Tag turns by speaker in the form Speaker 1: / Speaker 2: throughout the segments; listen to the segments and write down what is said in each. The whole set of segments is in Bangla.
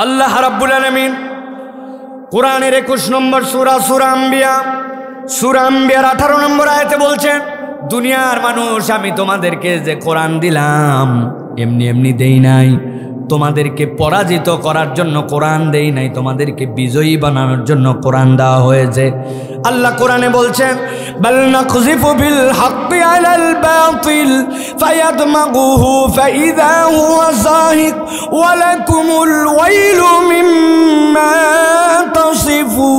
Speaker 1: আল্লাহ রাব্বুল আলামিন কোরআনের 21 নম্বর সূরা সূরা আম্বিয়ার 18 নম্বর আয়াতে বলছেন, দুনিয়ার মানুষ আমি তোমাদেরকে যে কোরআন দিলাম এমনি এমনি দেই নাই, তোমাদেরকে পরাজিত করার জন্য কোরআন দেই নাই, তোমাদেরকে বিজয়ী বানানোর জন্য কোরআন দেওয়া হয়েছে। আল্লাহ কোরআনে বলছেন, বাল নাকযিফু বিল হাক্কি আলাল বাতিল ফায়াদমাগুহু ফাইযা হুয়া যাহিক ওয়া লাকুমুল ওয়াইলু মিম্মা তাসিফুন।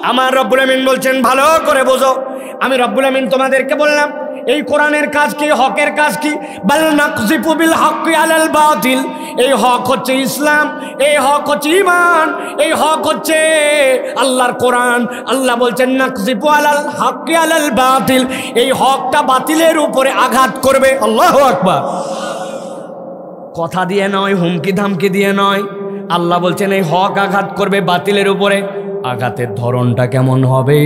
Speaker 1: আমার রব্বুল আমিন বলছেন, ভালো করে বোঝো, আমি রব্বুল আমিন তোমাদেরকে বললাম এই কোরআনের কাজ কি, হকের কাজ কি? বাল নাকযিফু বিল হাক্কি আলাল বাতিল, এই হক হচ্ছে ইসলাম, এই হক হচ্ছে ঈমান, এই হক হচ্ছে আল্লাহর কোরআন। আল্লাহ বলছেন নাকযিফু আলাল হাক্কি আলাল বাতিল, এই হকটা বাতিলের উপরে আঘাত করবে। আল্লাহু আকবার। কথা দিয়ে নয়, হুমকি ধামকি দিয়ে নয়, আল্লাহ বলছেন এই হক আঘাত করবে বাতিলের উপরে। আঘাতের ধরনটা কেমন হবে?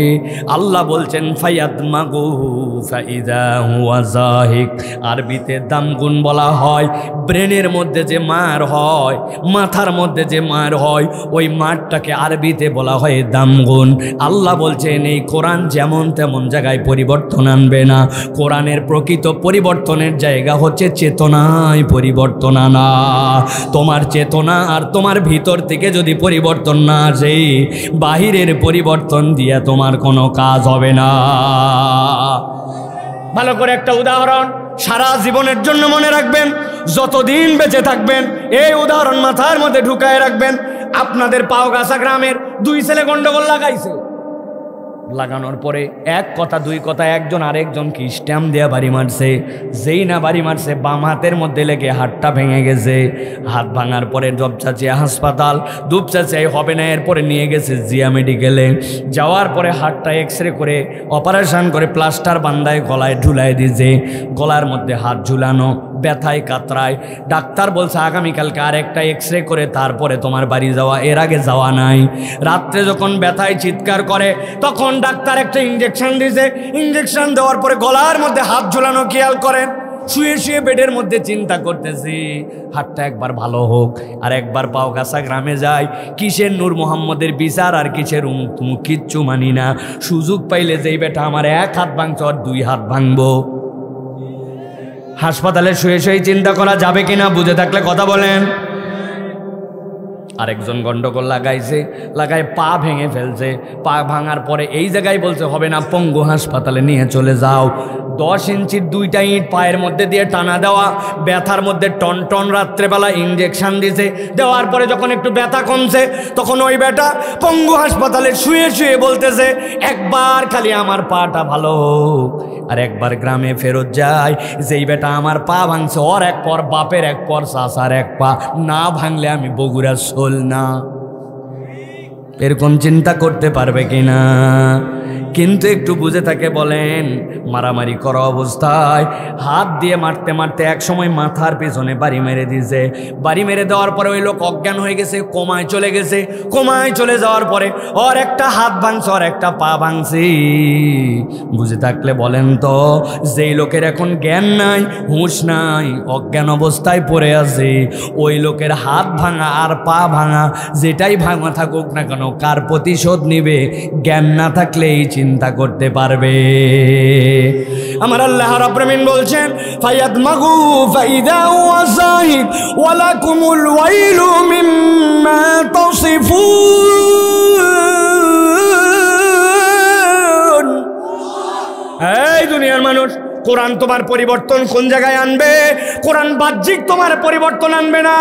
Speaker 1: আল্লাহ বলছেন ফায়াদমাগুহু ফাইযা হুয়া যাহিক। আরবিতে দামগুন বলা হয় ব্রেনের মধ্যে যে মার হয়, মাথার মধ্যে যে মার হয়, ওই মারটাকে আরবিতে বলা হয় দামগুন। আল্লাহ বলছেন এই কোরআন যেমন তেমন জায়গায় পরিবর্তন আনবে না, কোরআনের প্রকৃত পরিবর্তনের জায়গা হচ্ছে চেতনায় পরিবর্তন আনা। তোমার চেতনা আর তোমার ভিতর থেকে যদি পরিবর্তন না আসে, বাহিরের পরিবর্তন দিয়ে তোমার কোনো কাজ হবে না। ভালো করে একটা উদাহরণ সারা জীবনের জন্য মনে রাখবেন, যতদিন বেঁচে থাকবেন এই উদাহরণ মাথার মধ্যে ঢুকায় রাখবেন। আপনাদের পাওগাছা গ্রামের 2 ছেলে গন্ডগোল লাগাইছে, লাগানোর পরে এক কথা দুই কথা একজন আরেকজনকে স্ট্যাম্প দেওয়া বাড়ি মারছে। যেই না বাড়ি মারছে, বাম হাতের মধ্যে লেগে হাতটা ভেঙে গেছে। হাত ভাঙার পরে দুপচাচিয়া হাসপাতাল, দুপচাচিয়াই হবে না, এরপরে নিয়ে গেছে জিয়া মেডিকেলে। যাওয়ার পরে হাতটা এক্সরে করে অপারেশন করে প্লাস্টার বান্ধায় গলায় ঝুলাই দিয়েছে। গলার মধ্যে হাত ঝুলানো, ব্যথায় কাতরায়। ডাক্তার বলছে আগামীকালকে আরেকটা এক্সরে করে তারপরে তোমার বাড়ি যাওয়া, এর আগে যাওয়া নাই। রাত্রে যখন ব্যথায় চিৎকার করে তখন ডাক্তার একটা ইঞ্জেকশন দিয়েছে। ইঞ্জেকশন দেওয়ার পরে গলার মধ্যে হাত ঝুলানো খেয়াল করেন। শুয়ে শুয়ে বেডের মধ্যে চিন্তা করতেছি হাতটা একবার ভালো হোক, আর একবার পাওগাছা গ্রামে যাই। কিসের নূর মোহাম্মদের বিচার আর কিসের তুমি কিচ্ছু মানি না। সুযোগ পাইলে যেই বেটা আমার 1 হাত ভাঙছে আর 2 হাত ভাঙবো। হাসপাতালে শুয়ে শুয়ে চিন্তা করা যাবে কিনা? বুঝে থাকলে কথা বলেন। আরেকজন গন্ডগোল লাগাইছে, লাগায় পা ভেঙে ফেলছে। পা ভাঙার পরে এই জায়গায় বলছে হবে না, পঙ্গু হাসপাতালে নিয়ে চলে যাও। 10 ইঞ্চির 2টা ইট পায়ের মধ্যে দিয়ে টানা দেওয়া, ব্যথার মধ্যে টন টন, রাত্রেবেলা ইঞ্জেকশন দিয়েছে। দেওয়ার পরে যখন একটু ব্যথা কমছে তখন ওই বেটা পঙ্গু হাসপাতালে শুয়ে শুয়ে বলতেছে একবার খালি আমার পাটা ভালো হোক, আর একবার গ্রামে ফেরত যায়। যেই বেটা আমার পা ভাঙছে ওর এক পর বাপের এক পর চাচার এক পা, না ভাঙলে আমি বগুড়া সোল না। এরকম চিন্তা করতে পারবে কিনা? কিন্তু একটু বুঝে থাকে বলেন। মারামারি করা অবস্থায় হাত দিয়ে মারতে মারতে এক সময় মাথার পেছনে বাড়ি মেরে দিয়েছে। বাড়ি মেরে দেওয়ার পরে ওই লোক অজ্ঞান হয়ে গেছে, কোমায় চলে গেছে। কোমায় চলে যাওয়ার পরে ওর একটা হাত ভাঙছে, ওর একটা পা ভাঙছে। বুঝে থাকলে বলেন তো, যেই লোকের এখন জ্ঞান নাই, হুঁশ নাই, অজ্ঞান অবস্থায় পড়ে আছে, ওই লোকের হাত ভাঙা আর পা ভাঙা যেটাই ভাঙা থাকুক না কেন, কার প্রতিশোধ নিবে জ্ঞান না থাকলে এই চিন্তা করতে পারবে। আমার আল্লাহ রাব্বুল আমিন বলছেন ফায়াদমাগু ফাইদা হুয়া যাহিক ওয়া লাকুমুল ওয়াইলু মিম্মা তাসিফুন। এই দুনিয়ার মানুষ, কোরআন তোমার পরিবর্তন কোন জায়গায় আনবে? কোরআন বাহ্যিক তোমার পরিবর্তন আনবে না।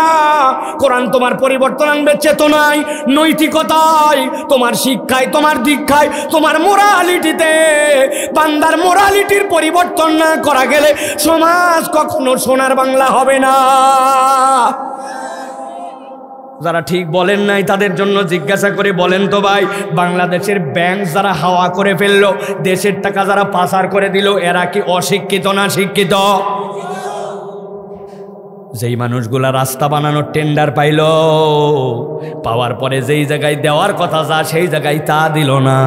Speaker 1: কোরআন তোমার পরিবর্তন আনবে চেতনায়, নৈতিকতায়, তোমার শিক্ষায়, তোমার দীক্ষায়, তোমার মোরালিটিতে। বান্দার মোরালিটির পরিবর্তন না করা গেলে সমাজ কখনো সোনার বাংলা হবে না। যারা ঠিক বলেন নাই তাদের জন্য জিজ্ঞাসা করে বলেন তো ভাই, বাংলাদেশের ব্যাংক যারা হাওয়া করে ফেললো, দেশের টাকা যারা পাচার করে দিল, এরা কি অশিক্ষিত না শিক্ষিত? যেই মানুষগুলা রাস্তা বানানোর টেন্ডার পাইল, পাওয়ার পরে যেই জায়গায় দেওয়ার কথা যা সেই জায়গায় তা দিল না।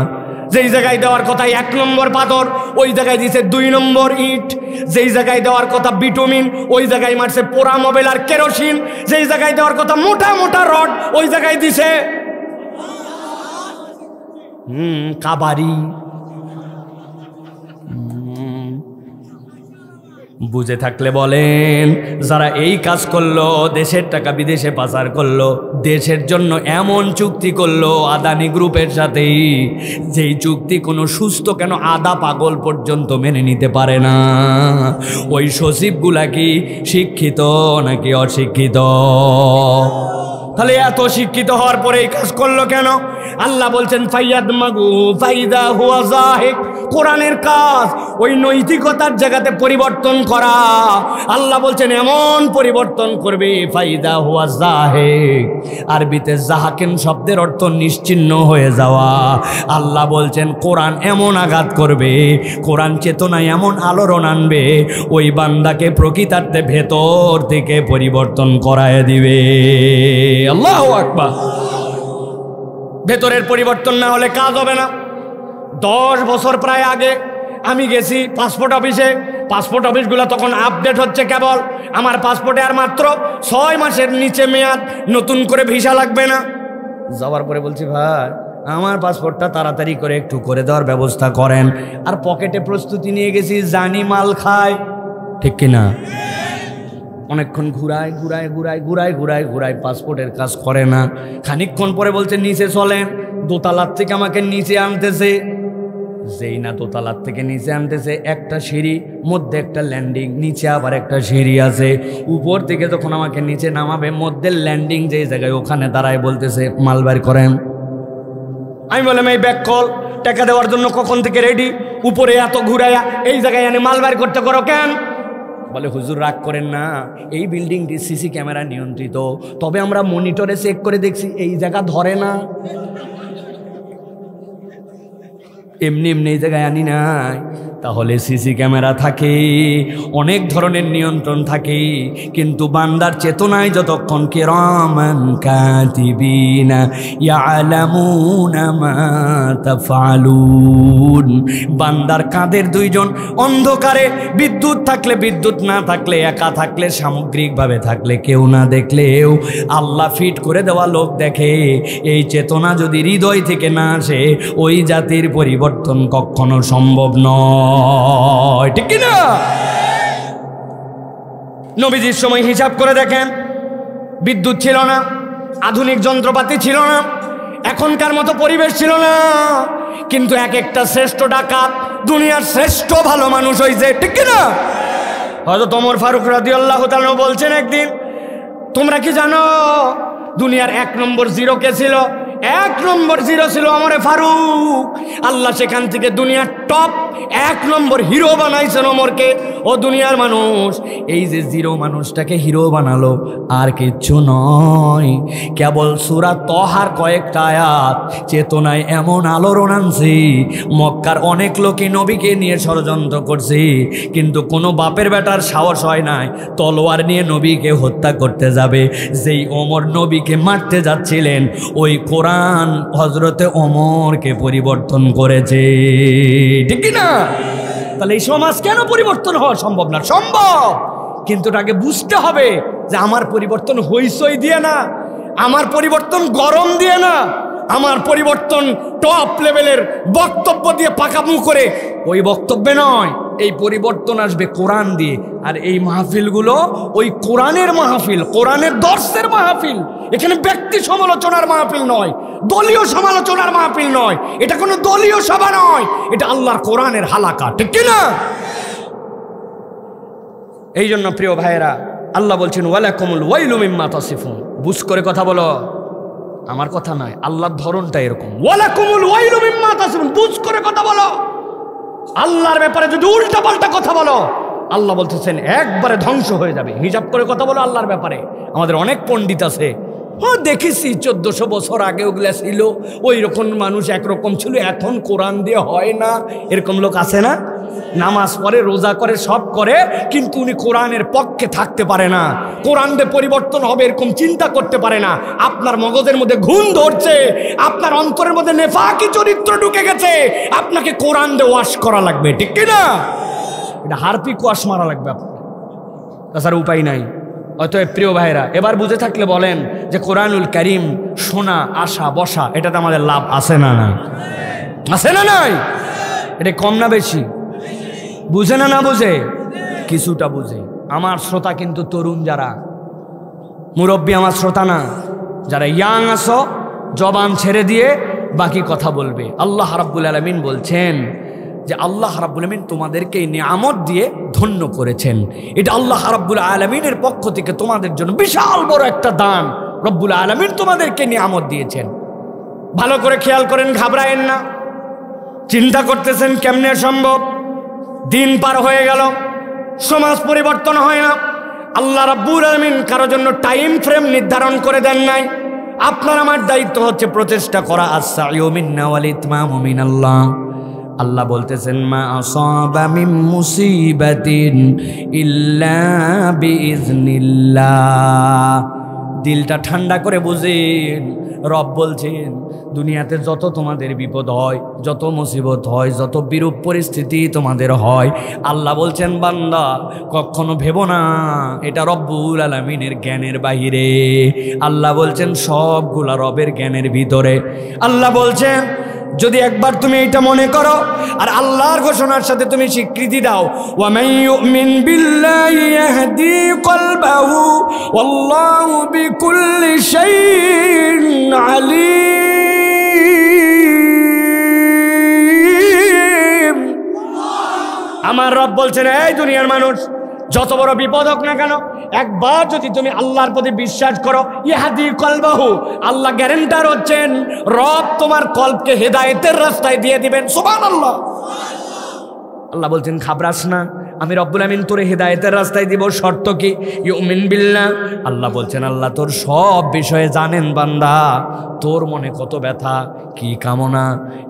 Speaker 1: যেই জায়গায় দেওয়ার কথা 1 নম্বর পাথর, ওই জায়গায় দিছে 2 নম্বর ইট। যেই জায়গায় দেওয়ার কথা বিটুমিন, ওই জায়গায় মারছে পোড়া মোবাইল আর কেরোসিন। যেই জায়গায় দেওয়ার কথা মোটা মোটা রড, ওই জায়গায় দিছে কাবারি। বুঝে থাকলে বলেন, যারা এই কাজ করলো, দেশের টাকা বিদেশে পাচার করলো, দেশের জন্য এমন চুক্তি করলো আদানি গ্রুপের সাথে, যেই চুক্তি কোনো সুস্থ কেন আধা পাগল পর্যন্ত মেনে নিতে পারে না। ওই সচিবগুলা কি শিক্ষিত নাকি অশিক্ষিত? তাহলে এত শিক্ষিত হওয়ার পরে এই কাজ করলো কেন? আল্লাহ বলছেন ফাইয়াদমাগু ফাইদা হুয়া যাহিক। কোরআনের কাজ ওই নৈতিকতার জায়গাতে পরিবর্তন করা। আল্লাহ বলছেন এমন পরিবর্তন করবে ফাইদা হুয়া যাহিক। আরবিতে জাহাকিন শব্দের অর্থ নিশ্চিহ্ন হয়ে যাওয়া। আল্লাহ বলছেন কোরআন এমন আঘাত করবে, কোরআন চেতনায় এমন আলোড়ন আনবে, ওই বান্দাকে প্রকৃতার্থে ভেতর থেকে পরিবর্তন করায় দিবে। আল্লাহু আকবার। ভেতরের পরিবর্তন না হলে কাজ হবে না। 10 বছর প্রায় আগে আমি গেছি পাসপোর্ট অফিসে। পাসপোর্ট অফিসগুলো তখন আপডেট হচ্ছে কেবল। আমার পাসপোর্টে আর মাত্র 6 মাসের নিচে মেয়াদ, নতুন করে ভিসা লাগবে না। যাওয়ার পরে বলছি ভাই আমার পাসপোর্টটা তাড়াতাড়ি করে একটু করে দেওয়ার ব্যবস্থা করেন। আর পকেটে প্রস্তুতি নিয়ে গেছি, জানি মাল খায়, ঠিক কিনা? অনেকক্ষণ ঘুরায় পাসপোর্টের কাজ করে না। খানিকক্ষণ পরে বলছে নিচে চলেন। দোতলার থেকে আমাকে নিচে আনতেছে। যেই না দোতলার থেকে নিচে আনতেছে, একটা সিঁড়ি, মধ্যে একটা ল্যান্ডিং, নিচে আবার একটা সিঁড়ি আছে। উপর থেকে যখন আমাকে নিচে নামাবে, মধ্যে ল্যান্ডিং যেই জায়গায়, ওখানে দাঁড়ায় বলতেছে মাল বের করেন। আমি বললাম এই ব্যাক কল, টাকা দেওয়ার জন্য কখন থেকে রেডি, উপরে এত ঘুরাইয়া এই জায়গায় এনে মাল বের করতে করো কেন? বলে হুজুর রাগ করেন না, এই বিল্ডিংটি সিসি ক্যামেরা নিয়ন্ত্রিত, তবে আমরা মনিটরে চেক করে দেখছি এই জায়গা ধরে না, এমনি এমনি এই জায়গায় আনি নাই। তাহলে সিসি ক্যামেরা থাকে, অনেক ধরনের নিয়ন্ত্রণ থাকে, কিন্তু বান্দার চেতনায় যতক্ষণ কিরামান কাতিবিনা ইয়ালামুনা মা তাফআলুন। বান্দার কাঁধের 2 জন অন্ধকারে, বিদ্যুৎ থাকলে বিদ্যুৎ না থাকলে, একা থাকলে সামগ্রিকভাবে থাকলে, কেউ না দেখলেও আল্লাহ ফিট করে দেওয়া লোক দেখে। এই চেতনা যদি হৃদয় থেকে না আসে, ওই জাতির পরিবর্তন কখনো সম্ভব নয়, ঠিক কিনা? নবীজির সময় হিসাব করে দেখেন, বিদ্যুৎ ছিল না, আধুনিক যন্ত্রপাতি ছিল না, এখনকার মতো পরিবেশ ছিল না, কিন্তু এক একটা শ্রেষ্ঠ ডাকাত দুনিয়ার শ্রেষ্ঠ ভালো মানুষ হয়েছে, ঠিক কিনা? হযরত ওমর ফারুক রাদিয়াল্লাহু তাআলা বলছেন একদিন, তোমরা কি জানো দুনিয়ার 1 নম্বর জিরো কে ছিল? 1 নম্বর জিরো ছিল ওমরে ফারুক। আল্লাহ সেখান থেকে দুনিয়ার টপ 1 নম্বর হিরো বানাইছেন ওমরকে। ও দুনিয়ার মানুষ, এই যে জিরো মানুষটাকে হিরো বানালো আর কিচ্ছু নয়, কেবল সূরা তহার কয়েকটা আয়াত চেতনায় এমন আলোড়ন আনছে। মক্কার অনেক লোকই নবীকে নিয়ে ষড়যন্ত্র করছে, কিন্তু কোনো বাপের বেটার সাহস হয় নাই তলোয়ার নিয়ে নবীকে হত্যা করতে যাবে। যেই ওমর নবীকে মারতে যাচ্ছিলেন, ওই কোরআন হযরতে ওমরকে পরিবর্তন করেছে, ঠিক কিনা? তাহলে এই সমাজ কেন পরিবর্তন হওয়া সম্ভব না? সম্ভব, কিন্তু তাকে বুঝতে হবে যে আমার পরিবর্তন হইচই দিয়ে না, আমার পরিবর্তন গরম দিয়ে না, আমার পরিবর্তন টপ লেভেলের বক্তব্য দিয়ে পাকামু করে ওই বক্তব্যে নয়। এই পরিবর্তন আসবে কোরআন দিয়ে। আর এই মাহফিলগুলো ওই কোরআনের মাহফিল, কোরআনের দর্শের মাহফিল। এখানে ব্যক্তি সমালোচনার মাহফিল নয়, দলীয় সমালোচনার মাহফিল নয়, এটা কোনো দলীয় সভা নয়, এটা আল্লাহর কোরআনের হালাকা, ঠিক কিনা? এই জন্য প্রিয় ভাইয়েরা, আল্লাহ বলছেন ওয়ালাকুমুল ওয়াইলু মিম্মা তাসিফুন। বুঝ করে কথা বলো, আমার কথা নয়, আল্লাহর ধরনটা এরকম। ওয়ালাকুমুল ওয়াইলু মিম্মা তাসিফুন, বুঝ করে কথা বলো। আল্লাহর ব্যাপারে যদি উল্টা পাল্টা কথা বলো, আল্লাহ বলতেছেন একবারে ধ্বংস হয়ে যাবে। হিসাব করে কথা বলো আল্লাহর ব্যাপারে। আমাদের অনেক পণ্ডিত আছে, হ্যাঁ দেখেছি 1400 বছর আগে ওগুলা ছিল, ওই রকম মানুষ একরকম ছিল, এখন কোরআন দিয়ে হয় না, এরকম লোক আছে না? নামাজ পড়ে, রোজা করে, সব করে, কিন্তু উনি কোরআনের পক্ষে থাকতে পারে না, কোরআন দিয়ে পরিবর্তন হবে এরকম চিন্তা করতে পারে না। আপনার মগজের মধ্যে ঘুম ধরছে, আপনার অন্তরের মধ্যে নেফাকি চরিত্র ঢুকে গেছে, আপনাকে কোরআন দিয়ে ওয়াশ করা লাগবে, ঠিক কিনা? এটা হারপিক ওয়াশ মারা লাগবে আপনার, তাছাড়া উপায় নাই। অতএব প্রিয় ভাইরা, এবার বুঝে থাকলে বলেন যে কোরআনুল কারীম শোনা, আসা, বসা, এটাতে আমাদের লাভ আছে না নাই? আছে না নাই? এটা কম না বেশি? বুঝে না বুঝে? কিছুটা বুঝে। আমার শ্রোতা কিন্তু তরুণ, যারা মুরব্বী আমার শ্রোতা না, যারা ইয়াং আসো জবান ছেড়ে দিয়ে বাকি কথা বলবে। আল্লাহ রাব্বুল আলামিন বলছেন যে আল্লাহ রাব্বুল আলামিন তোমাদেরকে এই নিয়ামত দিয়ে ধন্য করেছেন। এটা আল্লাহ রাব্বুল আলামিনের পক্ষ থেকে তোমাদের জন্য বিশাল বড় একটা দান। রব্বুল আলামিন তোমাদেরকে নিয়ামত দিয়েছেন, ভালো করে খেয়াল করেন, ঘাবড়ায়েন না। চিন্তা করতেছেন কেমনে সম্ভব, দিন পার হয়ে গেল, সমাজ পরিবর্তন হয় না। আল্লাহ রাব্বুল আলামিন কারোর জন্য টাইম ফ্রেম নির্ধারণ করে দেন নাই। আপনার আমার দায়িত্ব হচ্ছে প্রচেষ্টা করা। আস-সা'য়ু মিন্না ওয়াল ইতমামু মিনাল্লাহ। আল্লাহ বলতেছেন মা আসাবা মিন মুসিবাতিন ইল্লা বিইজনিল্লাহ। দিলটা ঠান্ডা করে বুঝেন, রব বলছেন দুনিয়াতে যত তোমাদের বিপদ হয়, যত মুসিবত হয়, যত বিরূপ পরিস্থিতি তোমাদের হয়, আল্লাহ বলছেন বান্দা কখনো ভেবো না এটা রব্বুল আলামিনের জ্ঞানের বাহিরে। আল্লাহ বলছেন সবগুলা রবের জ্ঞানের ভিতরে। আল্লাহ বলছেন যদি একবার তুমি এটা মনে করো আর আল্লাহর ঘোষণার সাথে তুমি স্বীকৃতি দাও, ওয়া মান ইউমিন বিল্লাহি ইয়াহদি কলবাহু ওয়াল্লাহু বিকুল্লি শাইইন আলীম। আমার রব বলছেন এই দুনিয়ার মানুষ, যত বড় বিপদ হোক না কেন, একবার যদি তুমি আল্লাহর প্রতি বিশ্বাস করো, ইহাদি কলবাহু, আল্লাহ গ্যারান্টার হচ্ছেন রব তোমার কলবকে হেদায়েতের রাস্তায় দিয়ে দিবেন। সুবহানাল্লাহ। আল্লাহ বলছেন খাবরাস না, আমি রব্বুল আমিন তোরে হেদায়েতের রাস্তায় দিব, শর্ত কি? ইউমিন বিল্লাহ। আল্লাহ বলছেন আল্লাহ তোর সব বিষয়ে জানেন বান্দা, তোর মনে কত ব্যথা, কি কামনা,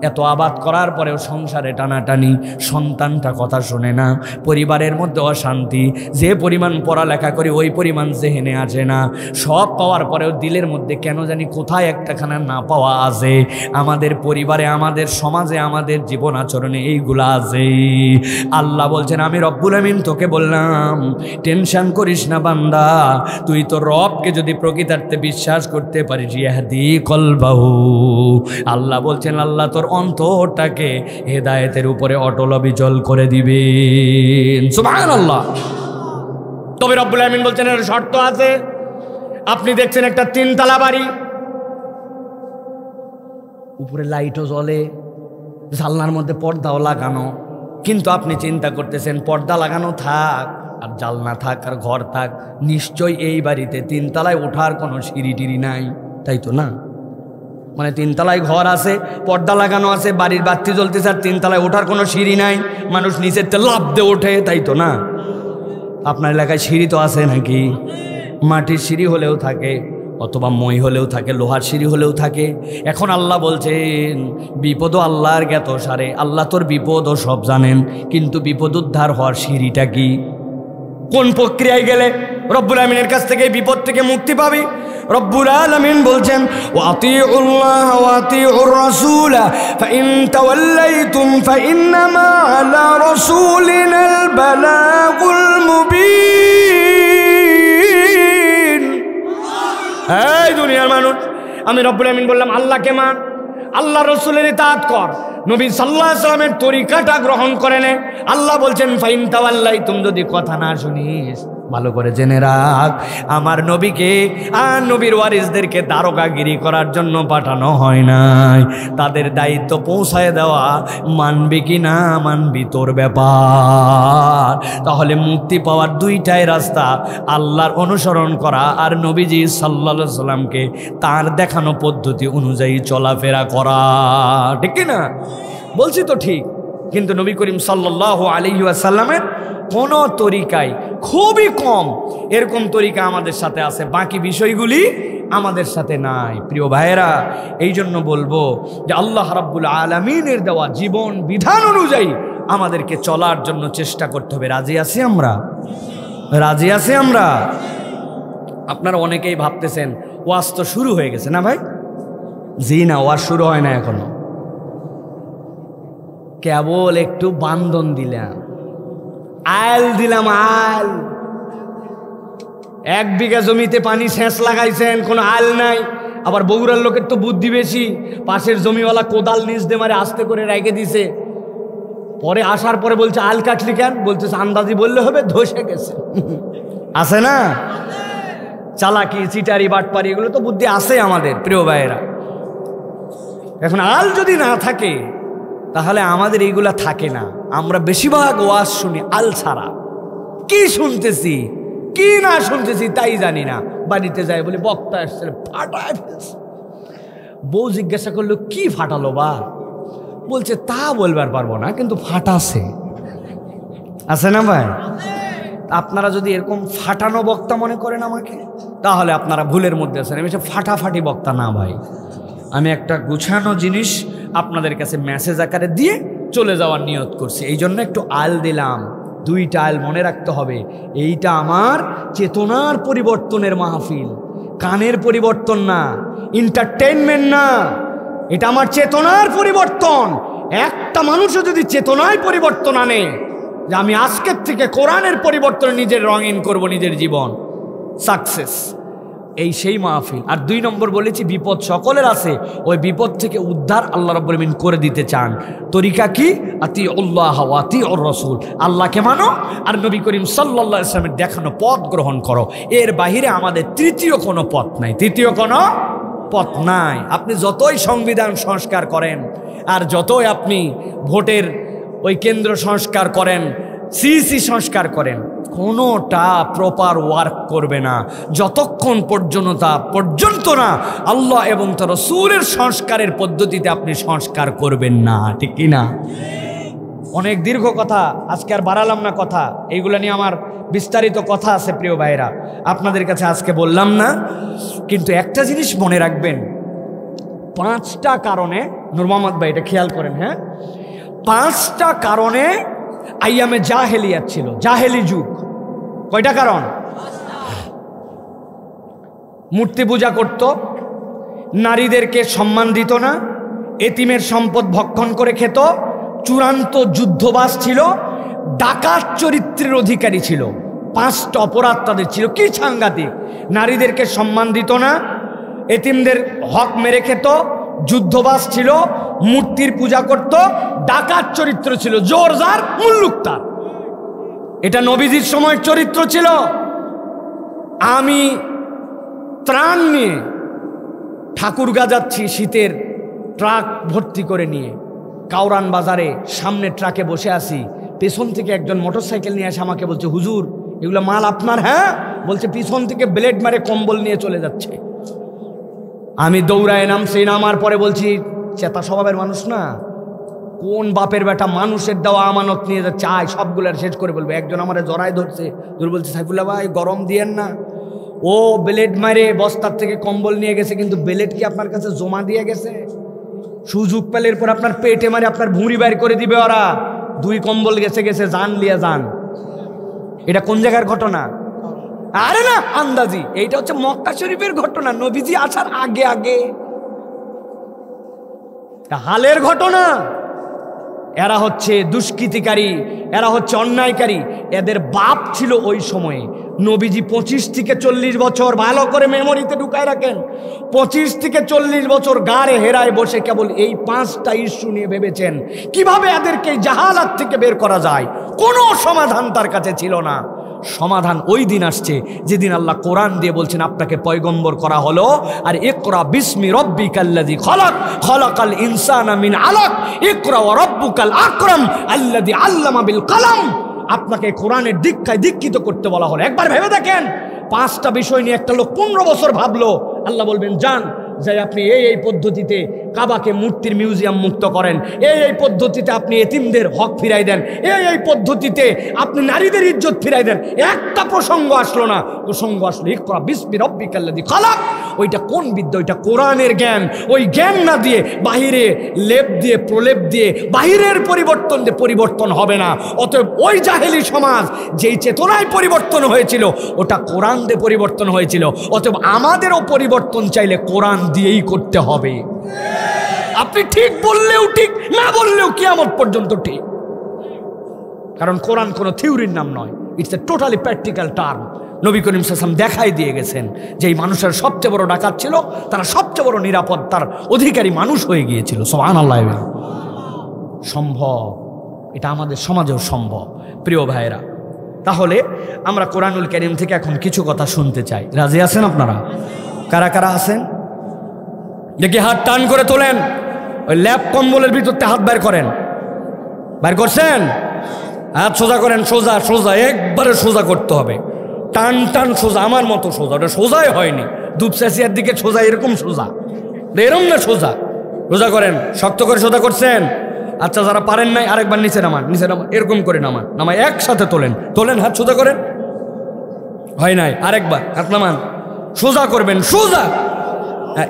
Speaker 1: এত আবাদ করার পরেও সংসারে টানাটানি, সন্তানটা কথা শোনে না, পরিবারের মধ্যে অশান্তি, যে পরিমাণ পড়ালেখা করি ওই পরিমাণ জেহেনে আসে না, সব পাওয়ার পরেও দিলের মধ্যে কেন জানি কোথায় একটাখানা না পাওয়া আছে। আমাদের পরিবারে, আমাদের সমাজে, আমাদের জীবন আচরণে এইগুলা আছে। আল্লাহ বলছেন আমি রব্বুল আমিন তোকে বললাম টেনশন করিস না বান্দা, তুই তো রবকে যদি প্রকৃতার্থে বিশ্বাস করতে পারিস, ইয়াহদি কলবাহু, আল্লাহ বলছেন আল্লাহ তোর অন্তরটাকে হেদায়েতের উপরে অটল অবিচল করে দিবেন। সুবহানাল্লাহ। তবে রব্বুল আমিন বলছেন এর শর্ত আছে। আপনি দেখছেন একটা 3 তলা বাড়ি, উপরে লাইটও জ্বলে, জানলার মধ্যে পর্দাও লাগানো, কিন্তু আপনি চিন্তা করতেছেন পর্দা লাগানো থাক আর জানলা থাক আর ঘর থাক, নিশ্চয়ই এই বাড়িতে 3 তলায় ওঠার কোনো সিঁড়ি টিড়ি নাই, তাই তো না? মানে 3 তলায় ঘর আছে, পর্দা লাগানো আছে, বাড়ির বাতি জ্বলতেছে, আর 3 তলায় ওঠার কোনো সিঁড়ি নাই, মানুষ নিচের তে লাফ দিয়ে ওঠে, তাই তো না? আপনার এলাকায় সিঁড়ি তো আছে নাকি? মাটির সিঁড়ি হলেও থাকে, অথবা মই হলেও থাকে, লোহার সিঁড়ি হলেও থাকে। এখন আল্লাহ বলছেন বিপদও আল্লাহর জ্ঞাত সারে, আল্লাহ তোর বিপদও সব জানেন, কিন্তু বিপদ উদ্ধার হওয়ার সিঁড়িটা কি, কোন প্রক্রিয়ায় গেলে রব্বুল আমিনের কাছ থেকে বিপদ থেকে মুক্তি পাবি? রব্বুল আলামিন বলছেন ওয়াতিউল্লাহ ওয়াতিউর রাসূল ফাইন তাওয়াল্লাইতুম ফাইন্নামা আলা রাসূলিনাল বালাগুল মুবিন। এই দুনিয়ার মানুষ, আমি রব্বুল আমিন বললাম আল্লাহকে মান, আল্লাহ রসুলের ইতাআত কর, নবী সাল্লাল্লাহু আলাইহি ওয়াসাল্লামের তরিকাটা গ্রহণ করে নে। আল্লাহ বলছেন ফাইন তাওয়াল্লাইতুম, যদি কথা না শুনিস, ভালো করে জেনে রাখ আমার নবীকে আর নবীর ওয়ারিসদেরকে দারোগাগিরি করার জন্য পাঠানো হয় নাই, তাদের দায়িত্ব পৌঁছায় দেওয়া, মানবি কি না মানবি তোর ব্যাপার। তাহলে মুক্তি পাওয়ার 2টাই রাস্তা, আল্লাহর অনুসরণ করা আর নবীজি সাল্লাল্লাহু আলাইহি সাল্লামকে তার দেখানো পদ্ধতি অনুযায়ী চলাফেরা করা, ঠিক কি না? বলছি তো ঠিক। কিন্তু নবী করিম সাল্লাল্লাহু আলাইহি ওয়াসাল্লামের কোনো তরিকায় খুবই কম এরকম তরিকা আমাদের সাথে আছে, বাকি বিষয়গুলি আমাদের সাথে নাই। প্রিয় ভাইয়েরা, এই জন্য বলবো যে আল্লাহ রাব্বুল আলামিনের দেওয়া জীবন বিধান অনুযায়ী আমাদেরকে চলার জন্য চেষ্টা করতে হবে। রাজি আছি আমরা? রাজি আছি আমরা? আপনারা অনেকেই ভাবতেছেন ওয়াজ তো শুরু হয়ে গেছে না ভাই? জি না, ওয়াজ শুরু হয় না এখনো, কেবল একটু বান্ধন দিলাম, আল দিলাম, আল। 1 বিঘা জমিতে পানি সেচ লাগাইছেন, কোনো আল নাই। আবার বগুড়ার লোকের তো বুদ্ধি বেশি, পাশের জমিওয়ালা কোদাল নিচ দিয়ে মারে আস্তে করে রেখে দিছে। পরে আসার পরে বলছে আল কাটলি কেন? বলতেছে আন্দাজি বললে হবে, ধসে গেছে। আছে না চালাকি, চিটারি, বাটপারি, এগুলো তো বুদ্ধি আছে আমাদের। প্রিয় ভাইয়েরা, এখন আল যদি না থাকে তাহলে আমাদের এইগুলা থাকে না। আমরা বেশিরভাগ ওয়াজ শুনি আল ছাড়া। কি শুনতেছি কি না শুনতেছি তাই জানি না। বাড়িতে যাই বলে বক্তা আসছে, ফাটায় ফেলছে। বউ জিজ্ঞাসা করলো কি ফাটালো বা? বলছে তা বলবার পারবো না, কিন্তু ফাটাছে। আছে না ভাই? আপনারা যদি এরকম ফাটানো বক্তা মনে করেন আমাকে, তাহলে আপনারা ভুলের মধ্যে আছেন। আমি ফাটাফাটি বক্তা না ভাই, আমি একটা গুছানো জিনিস আপনাদের কাছে মেসেজ আকারে দিয়ে চলে যাওয়ার নিয়ত করছি। এই জন্য একটু আল দিলাম। 2টা আল মনে রাখতে হবে। এইটা আমার চেতনার পরিবর্তনের মাহফিল, কানের পরিবর্তন না, এন্টারটেইনমেন্ট না। এটা আমার চেতনার পরিবর্তন। একটা মানুষও যদি চেতনায় পরিবর্তন আনে যে আমি আজকের থেকে কোরআনের পরিবর্তন নিজের রঙিন করব, নিজের জীবন সাকসেস, এই সেই মাহফিল। আর 2 নম্বর বলেছি, বিপদ সকলের আছে, ওই বিপদ থেকে উদ্ধার আল্লাহ রাব্বুল আলামিন করে দিতে চান। তরিকা কি? আতিউল্লাহ ওয়া আতিউর রাসূল, আল্লাহকে মানো আর নবী করিম সাল্লাল্লাহু আলাইহি ওয়াসাল্লামের দেখানো পথ গ্রহণ করো। এর বাহিরে আমাদের তৃতীয় কোনো পথ নাই, তৃতীয় কোনো পথ নাই। আপনি যতই সংবিধান সংস্কার করেন আর যতই আপনি ভোটের ওই কেন্দ্র সংস্কার করেন, সিইসি সংস্কার করেন, কোনোটা প্রপার ওয়ার্ক করবে না যতক্ষণ পর্যন্ত না আল্লাহ এবং তার রাসূলের সংস্কারের পদ্ধতিতে আপনি সংস্কার করবেন না। ঠিক কি না? অনেক দীর্ঘ কথা, আজকে আর বাড়ালাম না কথা। এইগুলো নিয়ে আমার বিস্তারিত কথা আছে প্রিয় ভাইরা, আপনাদের কাছে আজকে বললাম না। কিন্তু একটা জিনিস মনে রাখবেন, 5টা কারণে, নূর মোহাম্মদ ভাই এটা খেয়াল করেন, হ্যাঁ, 5টা কারণে আইয়ামে জাহেলিয়াত ছিল, জাহেলি যুগ। কয়টা কারণ? মূর্তি পূজা করত, নারীদেরকে সম্মান দিত না, এতিমের সম্পদ ভক্ষণ করে খেত, চূড়ান্ত যুদ্ধবাজ ছিল, ডাকাত চরিত্রের অধিকারী ছিল। 5টা অপরাধ তাদের ছিল। কি সাংঘাতিক! নারীদেরকে সম্মান দিত না, এতিমদের হক মেরে খেত, যুদ্ধবাজ ছিল, মূর্তির পূজা করত, ডাকাত চরিত্র ছিল, জোরজার মুল্লুকতার। এটা নবীজির সময়ের চরিত্র ছিল। আমি ত্রাণ নিয়ে ঠাকুরগা যাচ্ছি, শীতের ট্রাক ভর্তি করে নিয়ে, কাউরান বাজারে সামনে ট্রাকে বসে আছি, পেছন থেকে একজন মোটরসাইকেল নিয়ে এসে আমাকে বলছে, হুজুর এগুলো মাল আপনার? হ্যাঁ। বলছে পিছন থেকে ব্লেড মারে কম্বল নিয়ে চলে যাচ্ছে। আমি দৌড়ায় নামছি, নামার পরে বলছি, চেতা স্বভাবের মানুষ না, কোন বাপের বেটা মানুষের দেওয়া আমানত নিয়ে যা চায় সবগুলো শেষ করে বলবে। একজন আমার জড়ায় ধরছে, ধরে বলছে, সাইফুল্লাহ ভাই গরম দিয়েন না। ও ব্লেড মারে বস্তার থেকে কম্বল নিয়ে গেছে, কিন্তু ব্লেড কি আপনার কাছে জমা দিয়ে গেছে? সুযোগ পেলে এরপর আপনার পেটে মারে আপনার ভুঁড়ি বাইর করে দিবে ওরা। 2 কম্বল গেছে গেছে, জান লিয়া যান। এটা কোন জায়গার ঘটনা? আরে না, আন্দাজি। এইটা হচ্ছে মক্কা শরীফের ঘটনা, নবীজি আসার আগে আগে হালের ঘটনা। এরা হচ্ছে দুষ্কৃতিকারী, এরা হচ্ছে অন্যায়কারী। এদের বাপ ছিল ওই সময়ে নবীজি 25 থেকে 40 বছর, ভালো করে মেমোরিতে ঢুকায় রাখেন, 25 থেকে 40 বছর গাড়ে হেরায় বসে কেবল এই 5টা ইস্যু নিয়ে ভেবেছেন কিভাবে এদেরকে জাহালাত থেকে বের করা যায়। কোনো সমাধান তার কাছে ছিল না। সমাধান ওই দিন আসছে যেদিন আল্লাহ কোরআন দিয়ে বলছেন আপনাকে পয়গম্বর করা হলো, আর ইকরা বিসমি রব্বিকাল্লাযী খলাক খলাকাল ইনসানা মিন আলাক ইকরা ওয়া রাব্বুকাল আকরাম আল্লাযী আল্লামা বিল কলম। আপনাকে কোরআনের দীক্ষায় দীক্ষিত করতে বলা হলো। একবার ভেবে দেখেন, 5টা বিষয় নিয়ে একটা লোক 15 বছর ভাবলো। আল্লাহ বলবেন যান, যাই আপনি এই পদ্ধতিতে কাবাকে মূর্তির মিউজিয়াম মুক্ত করেন, এই পদ্ধতিতে আপনি এতিমদের হক ফিরাই দেন, এই পদ্ধতিতে আপনি নারীদের ইজ্জত ফিরাই দেন। একটা প্রসঙ্গ আসলো না, প্রসঙ্গ আসলো ইকরা বিসমি রাব্বিকাল্লাযী খালাক। ওইটা কোন বিদ্যা? ওইটা কোরআনের জ্ঞান। ওই জ্ঞান না দিয়ে বাহিরে লেপ দিয়ে প্রলেপ দিয়ে বাহিরের পরিবর্তন দিয়ে পরিবর্তন হবে না। অতএব ওই জাহেলি সমাজ যেই চেতনায় পরিবর্তন হয়েছিল ওটা কোরআন দিয়ে পরিবর্তন হয়েছিল। অতএব আমাদেরও পরিবর্তন চাইলে কোরআন দিয়েই করতে হবে। আপনি ঠিক বললেও ঠিক, না বললেও কিয়ামত পর্যন্ত ঠিক। কারণ কোরআন কোনো থিওরির নাম নয়, it's a totally practical term. Nabi Karim সাল্লাল্লাহু আলাইহি ওয়াসাল্লাম দেখাই দিয়ে গেছেন যে এই মানুষের সবচেয়ে বড় ডাকাত ছিল, তারা সবচেয়ে বড় নিরাপত্তার অধিকারী মানুষ হয়ে গিয়েছিল। সুবহানাল্লাহ। সম্ভব, এটা আমাদের সমাজেও সম্ভব। প্রিয় ভাইয়েরা, তাহলে আমরা কোরআনুল কারীম থেকে এখন কিছু কথা শুনতে চাই। রাজি আছেন আপনারা? কারা কারা আছেন দেখি হাত টান করে তোলেন। ওই ল্যাপ কম্বলের ভিতরতে হাত বের করেন। বের করছেন? হাত সোজা করেন, সোজা সোজা, একবারে সোজা করতে হবে। টান টান সোজা, আমার মতো সোজা, ওটা সোজাই হয়নি। দুপচাচিয়ার দিকে সোজা, এরকম সোজা, এরকম না সোজা। সোজা করেন, শক্ত করে সোজা করছেন। আচ্ছা, যারা পারেন নাই আরেকবার নিচে নামান, নিচে নামান, এরকম করে নামান, নামায় একসাথে তোলেন, তোলেন, হাত সোজা করেন। হয় নাই, আরেকবার হাত নামান, সোজা করবেন, সোজা।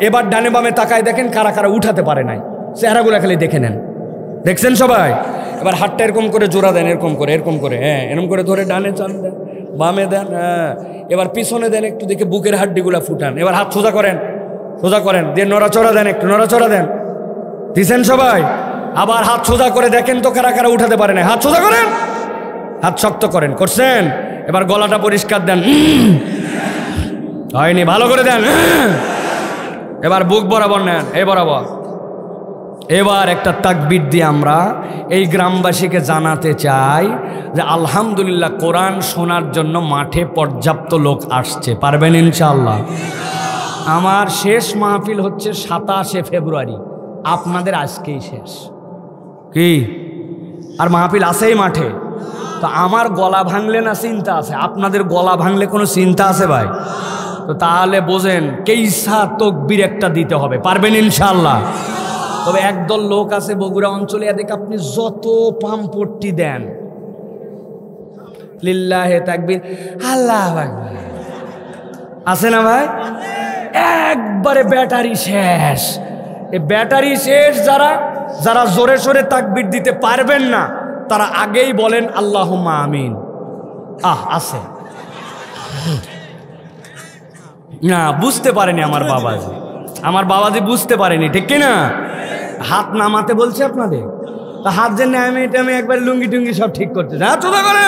Speaker 1: এবার ডানে বামে তাকায় দেখেন কারা কারা উঠাতে পারে নাই, চেহারাগুলো খালি দেখে নেন। দেখছেন সবাই? এবার হাতটা এরকম করে জোড়া দেন, এরকম করে, এরকম করে, হ্যাঁ, এরকম করে ধরে ডানে চান দেন, বামে দেন, হ্যাঁ, এবার পিছনে দেন, একটু দেখে বুকের হাড্ডিগুলা ফুটান। এবার হাত সোজা করেন, সোজা করেন, দিয়ে নড়াচড়া দেন, একটু নড়াচড়া দেন। দিছেন সবাই? আবার হাত সোজা করে দেখেন তো কারা কারা উঠাতে পারে না। হাত সোজা করেন, হাত শক্ত করেন, করছেন? এবার গলাটা পরিষ্কার দেন, হয়নি, ভালো করে দেন। এবার বুক বরাবর নেন, এই বরাবর। এবার একটা তাকবীর দিয়ে আমরা এই গ্রামবাসীকে জানাতে চাই যে আলহামদুলিল্লাহ কোরআন শোনার জন্য মাঠে পর্যাপ্ত লোক আসছে। পারবেন ইনশাআল্লাহ? আমার শেষ মাহফিল হচ্ছে 27শে ফেব্রুয়ারি, আপনাদের আজকেই শেষ। কি আর মাহফিল আছেই মাঠে? তো আমার গলা ভাঙলে না চিন্তা আছে, আপনাদের গলা ভাঙলে কোনো চিন্তা আছে ভাই? তো তাহলে বোঝেন কেইসা তকবীর একটা দিতে হবে। পারবেন ইনশাআল্লাহ? তবে একদল লোক আছে বগুড়া অঞ্চলে, এদিকে আপনি যত পাম্পট্টি দেন, লিল্লাহে তাকবীর, আল্লাহু আকবার, আছে না ভাই? একবারে ব্যাটারি শেষ। এই ব্যাটারি শেষ যারা যারা জোরে সোরে তাকবীর দিতে পারবেন না তারা আগেই বলেন আল্লাহুম্মা আমিন। আছে না, বুঝতে পারেনি আমার বাবাজি, আমার বাবাজি বুঝতে পারেনি, ঠিক কিনা? হাত নামাতে বলছে আপনাদের, তা হাত যে নামে এটা আমি একবার লুঙ্গি টুঙ্গি সব ঠিক করতে, হাত সোজা করে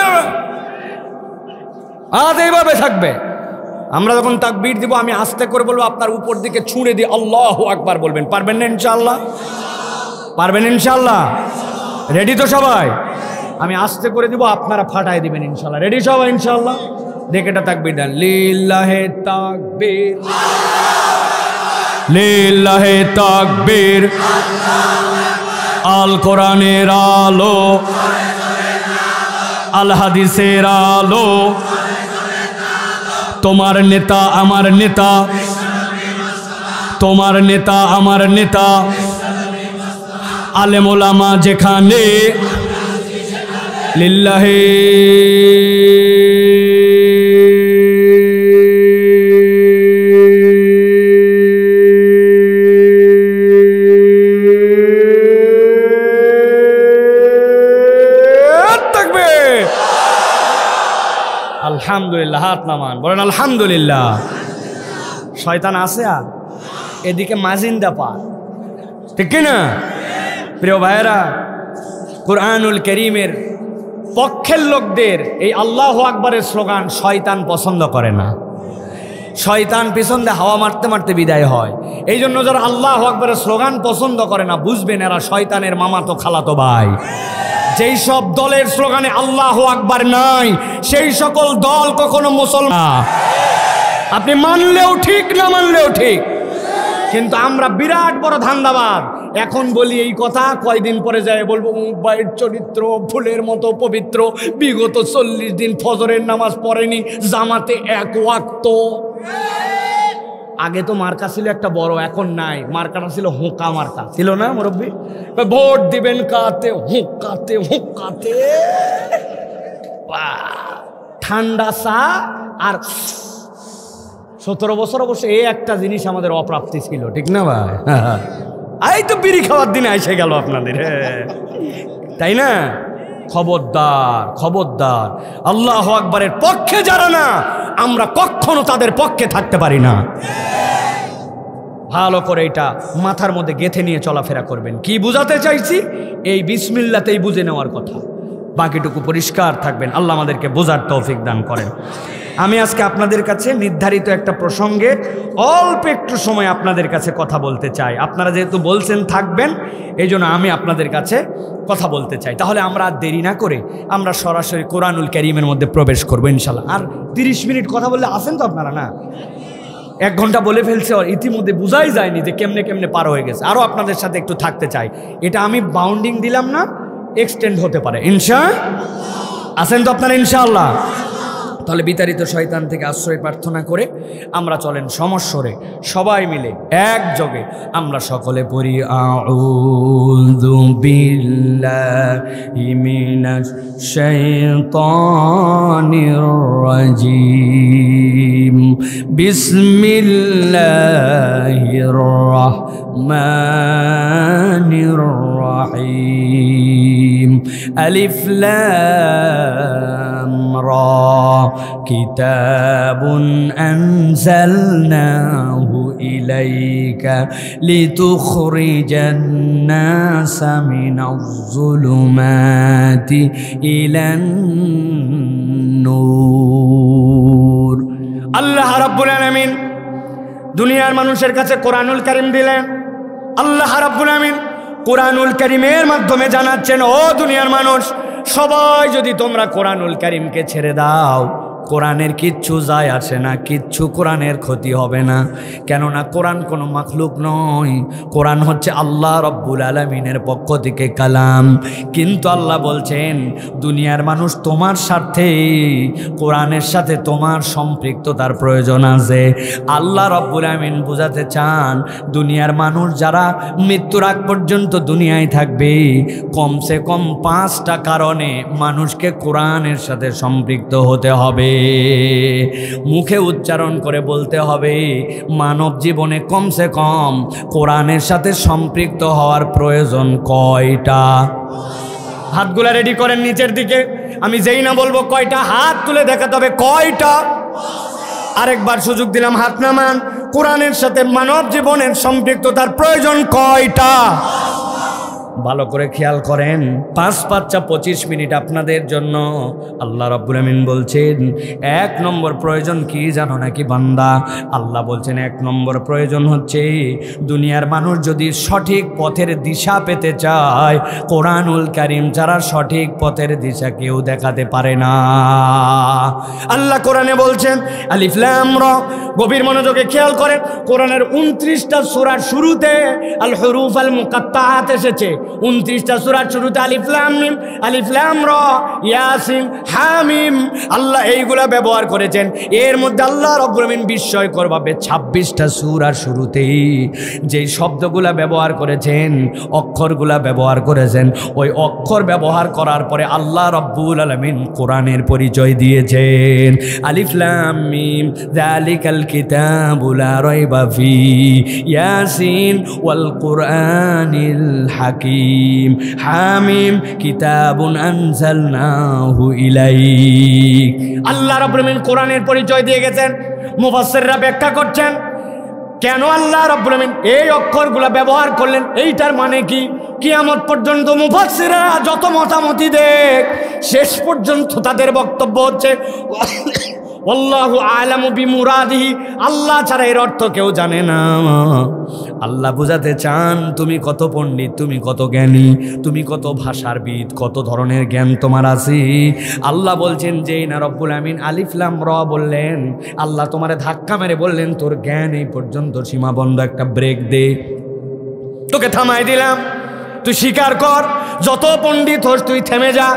Speaker 1: হাত এইভাবে থাকবে। আমরা যখন তাকবীর দিব আমি আস্তে করে বলবো, আপনার উপর দিকে ছুঁড়ে দিয়ে আল্লাহু আকবার বলবেন। পারবেন না ইনশাআল্লাহ? পারবেন ইনশাআল্লাহ? রেডি তো সবাই? আমি আস্তে করে দিব, আপনারা ফাটাই দিবেন ইনশাআল্লাহ। রেডি সবাই ইনশাআল্লাহ? দেখেটা তাকবীর দেন, লিল্লাহে তাকবীর, লিল্লাহে তাকবীর, আল কোরআনের আলো, আল হাদিসের আলো, তোমার নেতা আমার নেতা, তোমার নেতা আমার নেতা, আলেম ওলামা যেখানে, লিল্লাহে আলহামদুলিল্লাহ। হাত নামান, বলেন আলহামদুলিল্লাহ। শয়তান আছে আর এদিকে মাজিন্দা পা, ঠিক না? প্রিয় ভাইয়েরা, কুরআনুল কারীমের পক্ষের লোকদের এই আল্লাহু আকবারের স্লোগান শয়তান পছন্দ করে না। শয়তান পিছন দিয়ে হাওয়া মারতে মারতে বিদায় হয়। এই জন্য যারা আল্লাহু আকবারের স্লোগান পছন্দ করে না, বুঝবেন এরা শয়তানের মামাতো খালাতো ভাই। যেই সব দলের স্লোগানে আল্লাহু আকবার নাই, সেই সকল দল কখনো মুসলমান। আপনি মানলেও ঠিক, না মানলেও ঠিক, কিন্তু আমরা বিরাট বড় ধান্দাবাদ। এখন বলি এই কথা, কয়দিন পরে যায় বলবো মুম্বাইয়ের চরিত্র ফুলের মতো পবিত্র, বিগত 40 দিন ফজরের নামাজ পড়েনি, জামাতে এক ওয়াক্ত। আগে তো মার্কা ছিল একটা বড়, এখন নাই। মার্কাটা ছিল হুঁকা মার্কা, ছিল না মুরব্বী? ভোট দিবেন কাতে, হুঁকাতে হুঁকাতে, ঠান্ডা চা আর 17 বছর অবশ্য এই একটা জিনিস আমাদের অপ্রাপ্তি ছিল, ঠিক না ভাই? এই তো বিড়ি খাওয়ার দিনে এসে গেল আপনাদের, তাই না? খবরদার, খবরদার, আল্লাহু আকবারের পক্ষে যারা না, আমরা কখনো তাদের পক্ষে থাকতে পারি না। ভালো করে এটা মাথার মধ্যে গেঁথে নিয়ে চলাফেরা করবেন। কি বুঝাতে চাইছি? এই বিসমিল্লাতেই বুঝে নেওয়ার কথা, বাকিটুকু পরিষ্কার থাকবেন। আল্লাহ আমাদেরকে বোঝার তৌফিক দান করেন। আমি আজকে আপনাদের কাছে নির্ধারিত একটা প্রসঙ্গে অল্প একটু সময় আপনাদের কাছে কথা বলতে চাই। আপনারা যেহেতু বলছেন থাকবেন, এই জন্য আমি আপনাদের কাছে কথা বলতে চাই। তাহলে আমরা আর দেরি না করে আমরা সরাসরি কোরআনুল কারীমের মধ্যে প্রবেশ করবো ইনশাল্লাহ। আর 30 মিনিট কথা বললে আসেন তো আপনারা? না, 1 ঘন্টা বলে ফেলছে, ইতিমধ্যে বোঝাই যায়নি যে কেমনে কেমনে পার হয়ে গেছে। আরও আপনাদের সাথে একটু থাকতে চাই। এটা আমি বাউন্ডিং দিলাম না, এক্সটেন্ড হতে পারে ইনশাআল্লাহ। আসেন তো আপনারা ইনশাআল্লাহ? তাহলে বিতাড়িত শয়তান থেকে আশ্রয় প্রার্থনা করে আমরা চলেন সমস্বরে সবাই মিলে একযোগে আমরা সকলে পড়ি আউযু বিল্লাহি মিনাশ শাইতানির রাজীম বিসমিল্লাহির রাহমানির রাহিম আলিফ লাম রা কিতাবুন আনজালনাহু ইলাইকা লিতুখরিজান নাসা মিনাজ যুলুমাতি ইলান নূর। আল্লাহ রাব্বুল আলামিন দুনিয়ার মানুষের কাছে কোরআনুল কারীম দিলেন। আল্লাহ রাব্বুল আলামিন কোরআনুল কারীমের মাধ্যমে জানাচ্ছেন, ও দুনিয়ার মানুষ, সবাই যদি তোমরা কোরআনুল কারীমকে ছেড়ে দাও, কোরআনের কিচ্ছু যায় আসে না, কিচ্ছু কোরআনের ক্ষতি হবে না। কেননা কোরআন কোনো মাখলুক নয়, কোরআন হচ্ছে আল্লাহ রব্বুল আলামিনের পক্ষ থেকে কালাম। কিন্তু আল্লাহ বলছেন, দুনিয়ার মানুষ তোমার স্বার্থে কোরআনের সাথে তোমার সম্পৃক্ততার প্রয়োজন আছে। আল্লাহ রব্বুল আলামিন বোঝাতে চান, দুনিয়ার মানুষ যারা মৃত্যুর আগ পর্যন্ত দুনিয়ায় থাকবে, কমসে কম 5টা কারণে মানুষকে কোরআনের সাথে সম্পৃক্ত হতে হবে। মুখে উচ্চারণ করে বলতে হবে, মানব জীবনে কমসে কম কোরআনের সাথে সম্পৃক্ত হওয়ার প্রয়োজন কয়টা? হাতগুলা রেডি করেন নিচের দিকে। আমি যেই না বলবো কয়টা, হাত তুলে দেখাতে হবে কয়টা। আরেকবার সুযোগ দিলাম, হাত নামান। কোরআনের সাথে মানব জীবনের সম্পৃক্ততার প্রয়োজন কয়টা? ভালো করে খেয়াল করেন। 5-5 মিনিট আপনাদের জন্য। আল্লাহ রাব্বুল আমিন বলছেন, 1 নম্বর প্রয়োজন কি জানো নাকি বান্দা? আল্লাহ বলছেন 1 নম্বর প্রয়োজন হচ্ছে, দুনিয়ার মানুষ যদি সঠিক পথের দিশা পেতে চায়, কোরআনুল কারীম ছাড়া সঠিক পথের দিশা কেউ দেখাতে পারে না। আল্লাহ কোরআনে বলছেন আলিফ লাম রা। গভীর মনোযোগে খেয়াল করেন, কোরআনের 29টা সূরার শুরুতে আল হুরুফ আল মুকাত্তাআত এসেছে। 29টা সূরার শুরুতে আলিফ লাম মিম, আলিফ লাম রা, ইয়াসিন, হামিম, আল্লাহ এইগুলা ব্যবহার করেছেন। এর মধ্যে আল্লাহ রাব্বুল আমিন বিস্ময়করভাবে 26টা সূরার শুরুতেই যেই শব্দগুলা ব্যবহার করেছেন, অক্ষরগুলা ব্যবহার করেছেন, ওই অক্ষর ব্যবহার করার পরে আল্লাহ রাব্বুল আলামিন কোরআনের পরিচয় দিয়েছেন। আলিফ লাম মিম যালিকাল কিতাবু লা রাইবা ফি, ইয়াসিন ওয়াল কুরআনিল হাকিম, হামিম কিতাবুন আনজালনাহু ইলাইক। আল্লাহ রাব্বুল আমিন কোরআনের পরিচয় দিয়ে গেছেন। মুফাসসিররা ব্যাখ্যা করছেন, কেন আল্লাহ রাব্বুল আমিন এই অক্ষরগুলো ব্যবহার করলেন, এইটার মানে কি? কিয়ামত পর্যন্ত মুফাসসিররা যত মতামতি দেখ, শেষ পর্যন্ত তাদের বক্তব্য হচ্ছে আল্লাহু আ'লামু বিমুরাদিহি, আল্লাহ ছাড়া এর অর্থ কেউ জানে না। আল্লাহ বুঝাতে চান, তুমি কত পণ্ডিত, তুমি কত জ্ঞানী, তুমি কত ভাষারবিদ, কত ধরনের জ্ঞান তোমার আছে। আল্লাহ বলছেন যেই না রব্বুল আমিন আলিফ লাম রা বললেন, আল্লাহ তোমারে ধাক্কা মেরে বললেন তোর জ্ঞান এই পর্যন্ত সীমাবদ্ধ, একটা ব্রেক দে, তোকে থামাই দিলাম, তুই স্বীকার কর যত পণ্ডিত হোস তুই থেমে যা,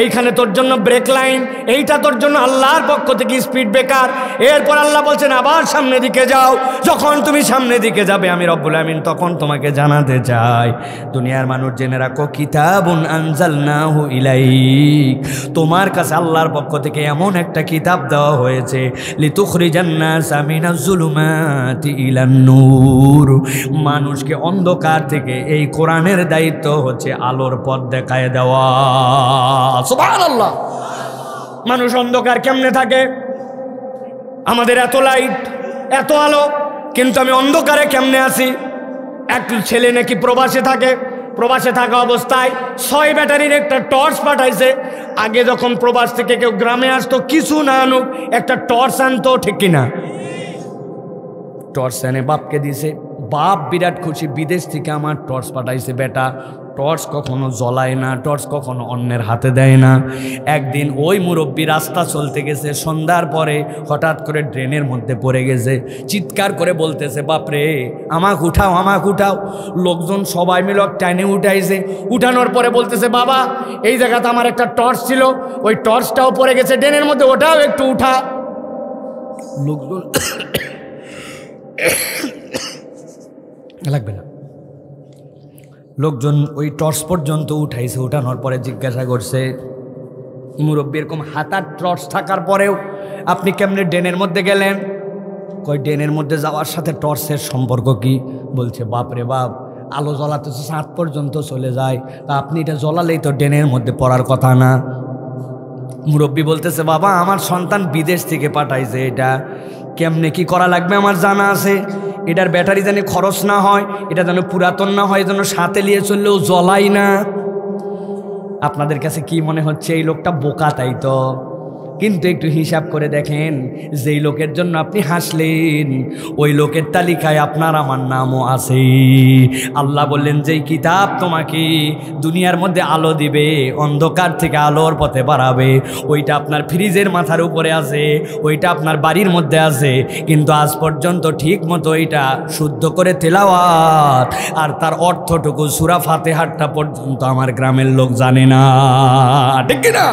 Speaker 1: এইখানে তোর জন্য ব্রেক লাইন, এইটা তোর জন্য আল্লাহর পক্ষ থেকে স্পিড ব্রেকার। এরপর আল্লাহ বলছেন আবার সামনে দিকে যাও। যখন তুমি সামনে দিকে যাবে আমি রব্বুল আমিন তখন তোমাকে জানাতে চাই, দুনিয়ার মানুষ জেনে রাখো, কিতাবুন আনজালনাহু ইলাইক, তোমার কাছে আল্লাহর পক্ষ থেকে এমন একটা কিতাব দেওয়া হয়েছে, লিতুখরিজান নাসা মিনাজ জুলুমাতি ইলান নূর, মানুষকে অন্ধকার থেকে এই কোরআনের দায়িত্ব হচ্ছে আলোর পথ দেখায় দেওয়া। সুবহানাল্লাহ। মানুষ অন্ধকার কেমনে থাকে? আমাদের এত লাইট, এত আলো, কিন্তু আমি অন্ধকারে কেমনে আছি? এক ছেলে নাকি প্রবাসে থাকে, প্রবাসে থাকা অবস্থায় 6 ব্যাটারির একটা টর্চ পাঠাইছে। আগে যখন প্রবাস থেকে কেউ গ্রামে আসতো, কিছু না আনুক একটা টর্চ আনতো, ঠিক কিনা? টর্চ এনে বাপকে দিছে, বাপ বিরাট খুশি, বিদেশ থেকে আমার টর্চ পাঠাইছে বেটা। টর্চ কখনো জ্বলায় না, টর্চ কখনো অন্যের হাতে দেয় না। একদিন ওই মুরব্বী রাস্তা চলতে গেছে, সন্ধ্যার পরে হঠাৎ করে ড্রেনের মধ্যে পড়ে গেছে, চিৎকার করে বলতেছে বাপরে আমাকে উঠাও, আমাকে উঠাও। লোকজন সবাই মিলে টাইনে উঠাইছে, উঠানোর পরে বলতেছে বাবা এই জায়গাতে আমার একটা টর্চ ছিল, ওই টর্চটাও পড়ে গেছে ড্রেনের মধ্যে, ওটাও একটু উঠা। লোকজন লাগবে না, লোকজন ওই টর্চ পর্যন্ত উঠাইছে। উঠানোর পরে জিজ্ঞাসা করছে মুরব্বী এরকম হাতার টর্চ থাকার পরেও আপনি কেমনে ড্রেনের মধ্যে গেলেন? কই ড্রেনের মধ্যে যাওয়ার সাথে টর্চের সম্পর্ক কি? বলছে বাপরে বাপ, আলো জ্বলাতে 7 পর্যন্ত চলে যায়, তা আপনি এটা জ্বলালেই তো ড্রেনের মধ্যে পড়ার কথা না। মুরব্বী বলতেছে বাবা আমার সন্তান বিদেশ থেকে পাঠাইছে, এটা কেমনে কি করা লাগবে আমার জানা আছে, এটার ব্যাটারি যেন খরচ না হয়, এটা যেন পুরাতন না হয়, যেন সাথে নিয়ে চললেও জ্বলাই না। আপনাদের কাছে কি মনে হচ্ছে এই লোকটা বোকা, তাই তো? কিন্তু একটু হিসাব করে দেখেন, যেই লোকের জন্য আপনি হাসলেন ওই লোকের তালিকায় আপনার আমার নামও আছে। আল্লাহ বললেন যেই কিতাব তোমাকে দুনিয়ার মধ্যে আলো দিবে, অন্ধকার থেকে আলোর পথে বাড়াবে, ওইটা আপনার ফ্রিজের মাথার উপরে আছে, ওইটা আপনার বাড়ির মধ্যে আছে, কিন্তু আজ পর্যন্ত ঠিক মতো এটা শুদ্ধ করে তেলাওয়াত আর তার অর্থটুকু সূরা ফাতিহাটা পর্যন্ত আমার গ্রামের লোক জানে না, ঠিক কিনা?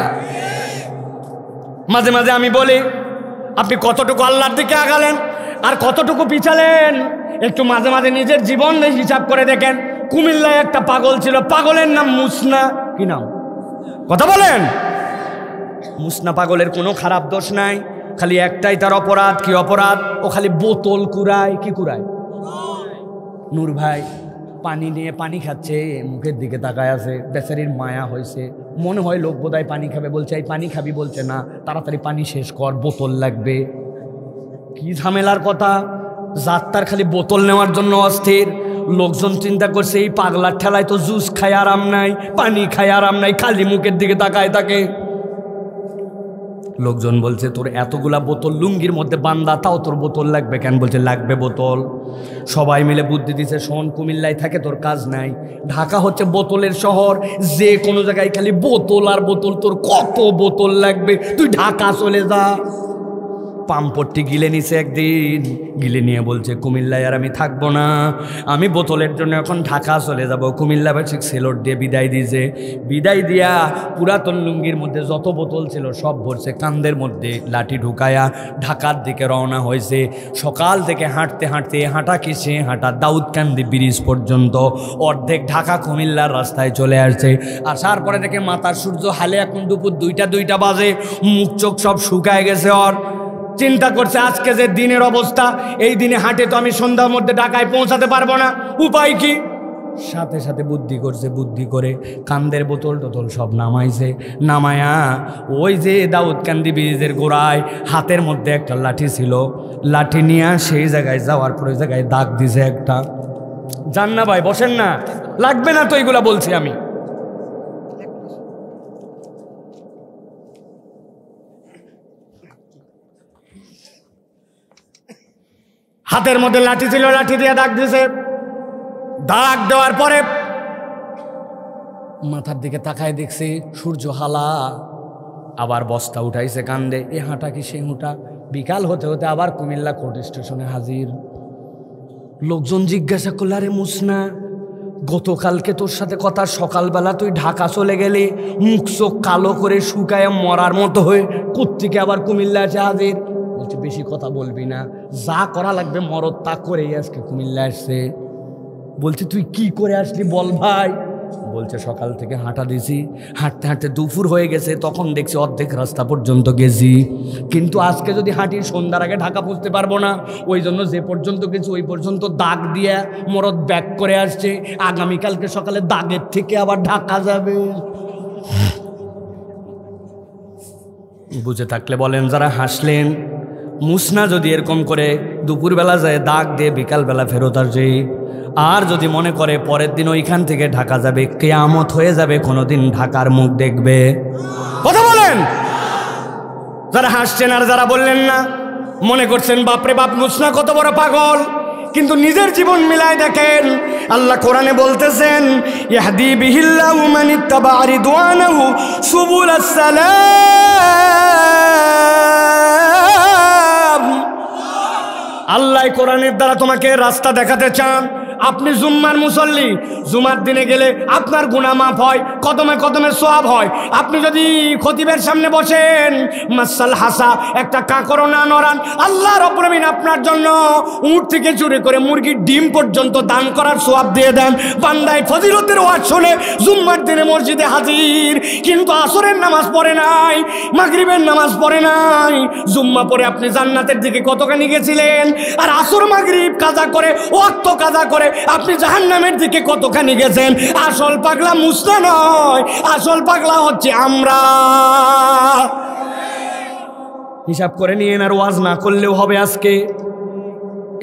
Speaker 1: মাঝে মাঝে আমি বলি আপনি কতটুকু আল্লাহর দিকে আগালেন আর কতটুকু পিছালেন, একটু মাঝে মাঝে নিজের জীবন হিসাব করে দেখেন। কুমিল্লায় একটা পাগল ছিল, পাগলের নাম মুসনা। কি নাম? কথা বলেন। মুসনা পাগলের কোনো খারাপ দোষ নাই, খালি একটাই তার অপরাধ। কি অপরাধ? ও খালি বোতল কুড়ায়। কি কুড়ায়? নূর ভাই পানি নিয়ে পানি খাচ্ছে, মুখের দিকে তাকায় আছে, বেচারির মায়া হয়েছে, মনে হয় লোক বোধহয় পানি খাবে, বলছে এই পানি খাবি, বলছে না তাড়াতাড়ি পানি শেষ কর, বোতল লাগবে। কি ঝামেলার কথা, যাত্রার খালি বোতল নেওয়ার জন্য অস্থির। লোকজন চিন্তা করছে এই পাগলার ঠেলায় তো জুস খায় আরাম নাই, পানি খায় আরাম নাই, খালি মুখের দিকে তাকায় থাকে। লোকজন বলছে তোর এতগুলা বোতল লুঙ্গির মধ্যে বান্দা, তাও তোর বোতল লাগবে কেন? বলছে লাগবে বোতল। সবাই মিলে বুদ্ধি দিছে, শোন কুমিল্লায় থাকে তোর কাজ নাই, ঢাকা হচ্ছে বোতলের শহর, যে কোনো জায়গায় খালি বোতল আর বোতল, তোর কত বোতল লাগবে, তুই ঢাকা চলে যা। পাম্পট্টি গিলে নিছে একদিন, গিলে নিয়ে বলছে কুমিল্লায় আর আমি থাকবো না, আমি বোতলের জন্য এখন ঢাকা চলে যাব। কুমিল্লাবাসী সেলট দিয়ে বিদায় দিয়েছে, বিদায় দিয়া পুরাতন লুঙ্গির মধ্যে যত বোতল ছিল সব ভরছে, কান্দের মধ্যে লাঠি ঢুকায়া ঢাকার দিকে রওনা হয়েছে। সকাল থেকে হাঁটতে হাঁটতে হাঁটা কি সে হাঁটা দাউদকান্দি ব্রিজ পর্যন্ত, অর্ধেক ঢাকা কুমিল্লার রাস্তায় চলে আসছে। আসার পরে দেখে মাথার সূর্য হালে এখন দুপুর 2টা বাজে, মুখ চোখ সব শুকায় গেছে। ওর চিন্তা করছে আজকে যে দিনের অবস্থা, এই দিনে হাঁটে তো আমি সন্ধ্যার মধ্যে ঢাকায় পৌঁছাতে পারবো না, উপায় কি? সাথে সাথে বুদ্ধি করছে, বুদ্ধি করে কান্দের বোতল টোতল সব নামাইছে, নামায়া ওই যে দাউদকান্দি ব্রিজের গোড়ায় হাতের মধ্যে একটা লাঠি ছিল, লাঠি নিয়ে সেই জায়গায় যাওয়ার পরে জায়গায় দাগ দিছে একটা। যান না ভাই, বসেন না, লাগবে না তো এইগুলা বলছি আমি। হাতের মধ্যে লাঠি ছিল, লাঠি দিয়ে দাগ দিছে। দাগ দেওয়ার পরে মাথার দিকে তাকায় দেখছে সূর্য হালা, আবার বস্তা উঠাইছে কান্দে, এ হাঁটা কি সে হুঁটা। বিকাল হতে হতে আবার কুমিল্লা কোর্ট স্টেশনে হাজির। লোকজন জিজ্ঞাসা করল আরে মুসনা গতকালকে তোর সাথে কথা, সকালবেলা তুই ঢাকা চলে গেলি, মুখ চোখ কালো করে শুকায় মরার মতো হয়ে, কোত্থেকে আবার কুমিল্লা আসে হাজির। বলছে বেশি কথা বলবি না, যা করা লাগবে মরদ তা করেই আজকে কুমিল্লা আসছে। বলছে তুই কি করে আসলি বল ভাই। বলছে সকাল থেকে হাঁটা দিছি, হাঁটতে হাঁটতে দুপুর হয়ে গেছে, তখন দেখছি অর্ধেক রাস্তা পর্যন্ত গেছি, কিন্তু আজকে যদি হাঁটি সন্ধ্যার আগে ঢাকা পৌঁছতে পারবো না, ওই জন্য যে পর্যন্ত গেছি ওই পর্যন্ত দাগ দিয়ে মরদ ব্যাক করে আসছে, আগামীকালকে সকালে দাগের থেকে আবার ঢাকা যাবে। বুঝে থাকলে বলেন, যারা হাসলেন মুসনা যদি এরকম করে দুপুরবেলা যায় দাগ দিয়ে বিকালবেলা ফেরত আসে, আর যদি মনে করে পরের দিন ওইখান থেকে ঢাকা যাবে, কিয়ামত হয়ে যাবে, কোনোদিন ঢাকার মুখ দেখবে। কথা বলেন। যারা হাসছেন আর যারা বললেন না, মনে করছেন বাপরে বাপ মুসনা কত বড় পাগল, কিন্তু নিজের জীবন মিলায় দেখেন। আল্লাহ কোরআনে বলতেছেন, ইয়াহদি বিহিল্লাহু মান ইত্তাবা রিদওয়ানাহু সুবুলাস সালাম। আল্লাহ কোরআনের দ্বারা তোমাকে রাস্তা দেখাতে চান। আপনি জুম্মার মুসল্লি, জুমার দিনে গেলে আপনার গুনাহ মাফ হয়, কদমে কদমে সওয়াব হয়। আপনি যদি খতিবের সামনে বসেন, মাসাল হাসা একটা কাকরও না নড়ান, আল্লাহ রাব্বুল আমিন আপনার জন্য উট থেকে চুরি করে মুরগির ডিম পর্যন্ত দান করার সওয়াব দিয়ে দেন। বান্দায় ফজিলতের ওয়াজ শুনে জুম্মার দিনে মসজিদে হাজির, কিন্তু আসরের নামাজ পড়ে নাই, মাগরিবের নামাজ পড়ে নাই। জুম্মা পড়ে আপনি জান্নাতের দিকে কতখানি গেছিলেন, আর আসর মাগরিব কাজা করে, ওয়াক্ত কাজা করে আপনি জাহান্নামের দিকে কতখানি গেছেন। আসল পাগলা মুসনা নয়, আসল পাগলা হচ্ছে আমরা। হিসাব করে নিয়েন, আর ওয়াজ না করলেও হবে। আজকে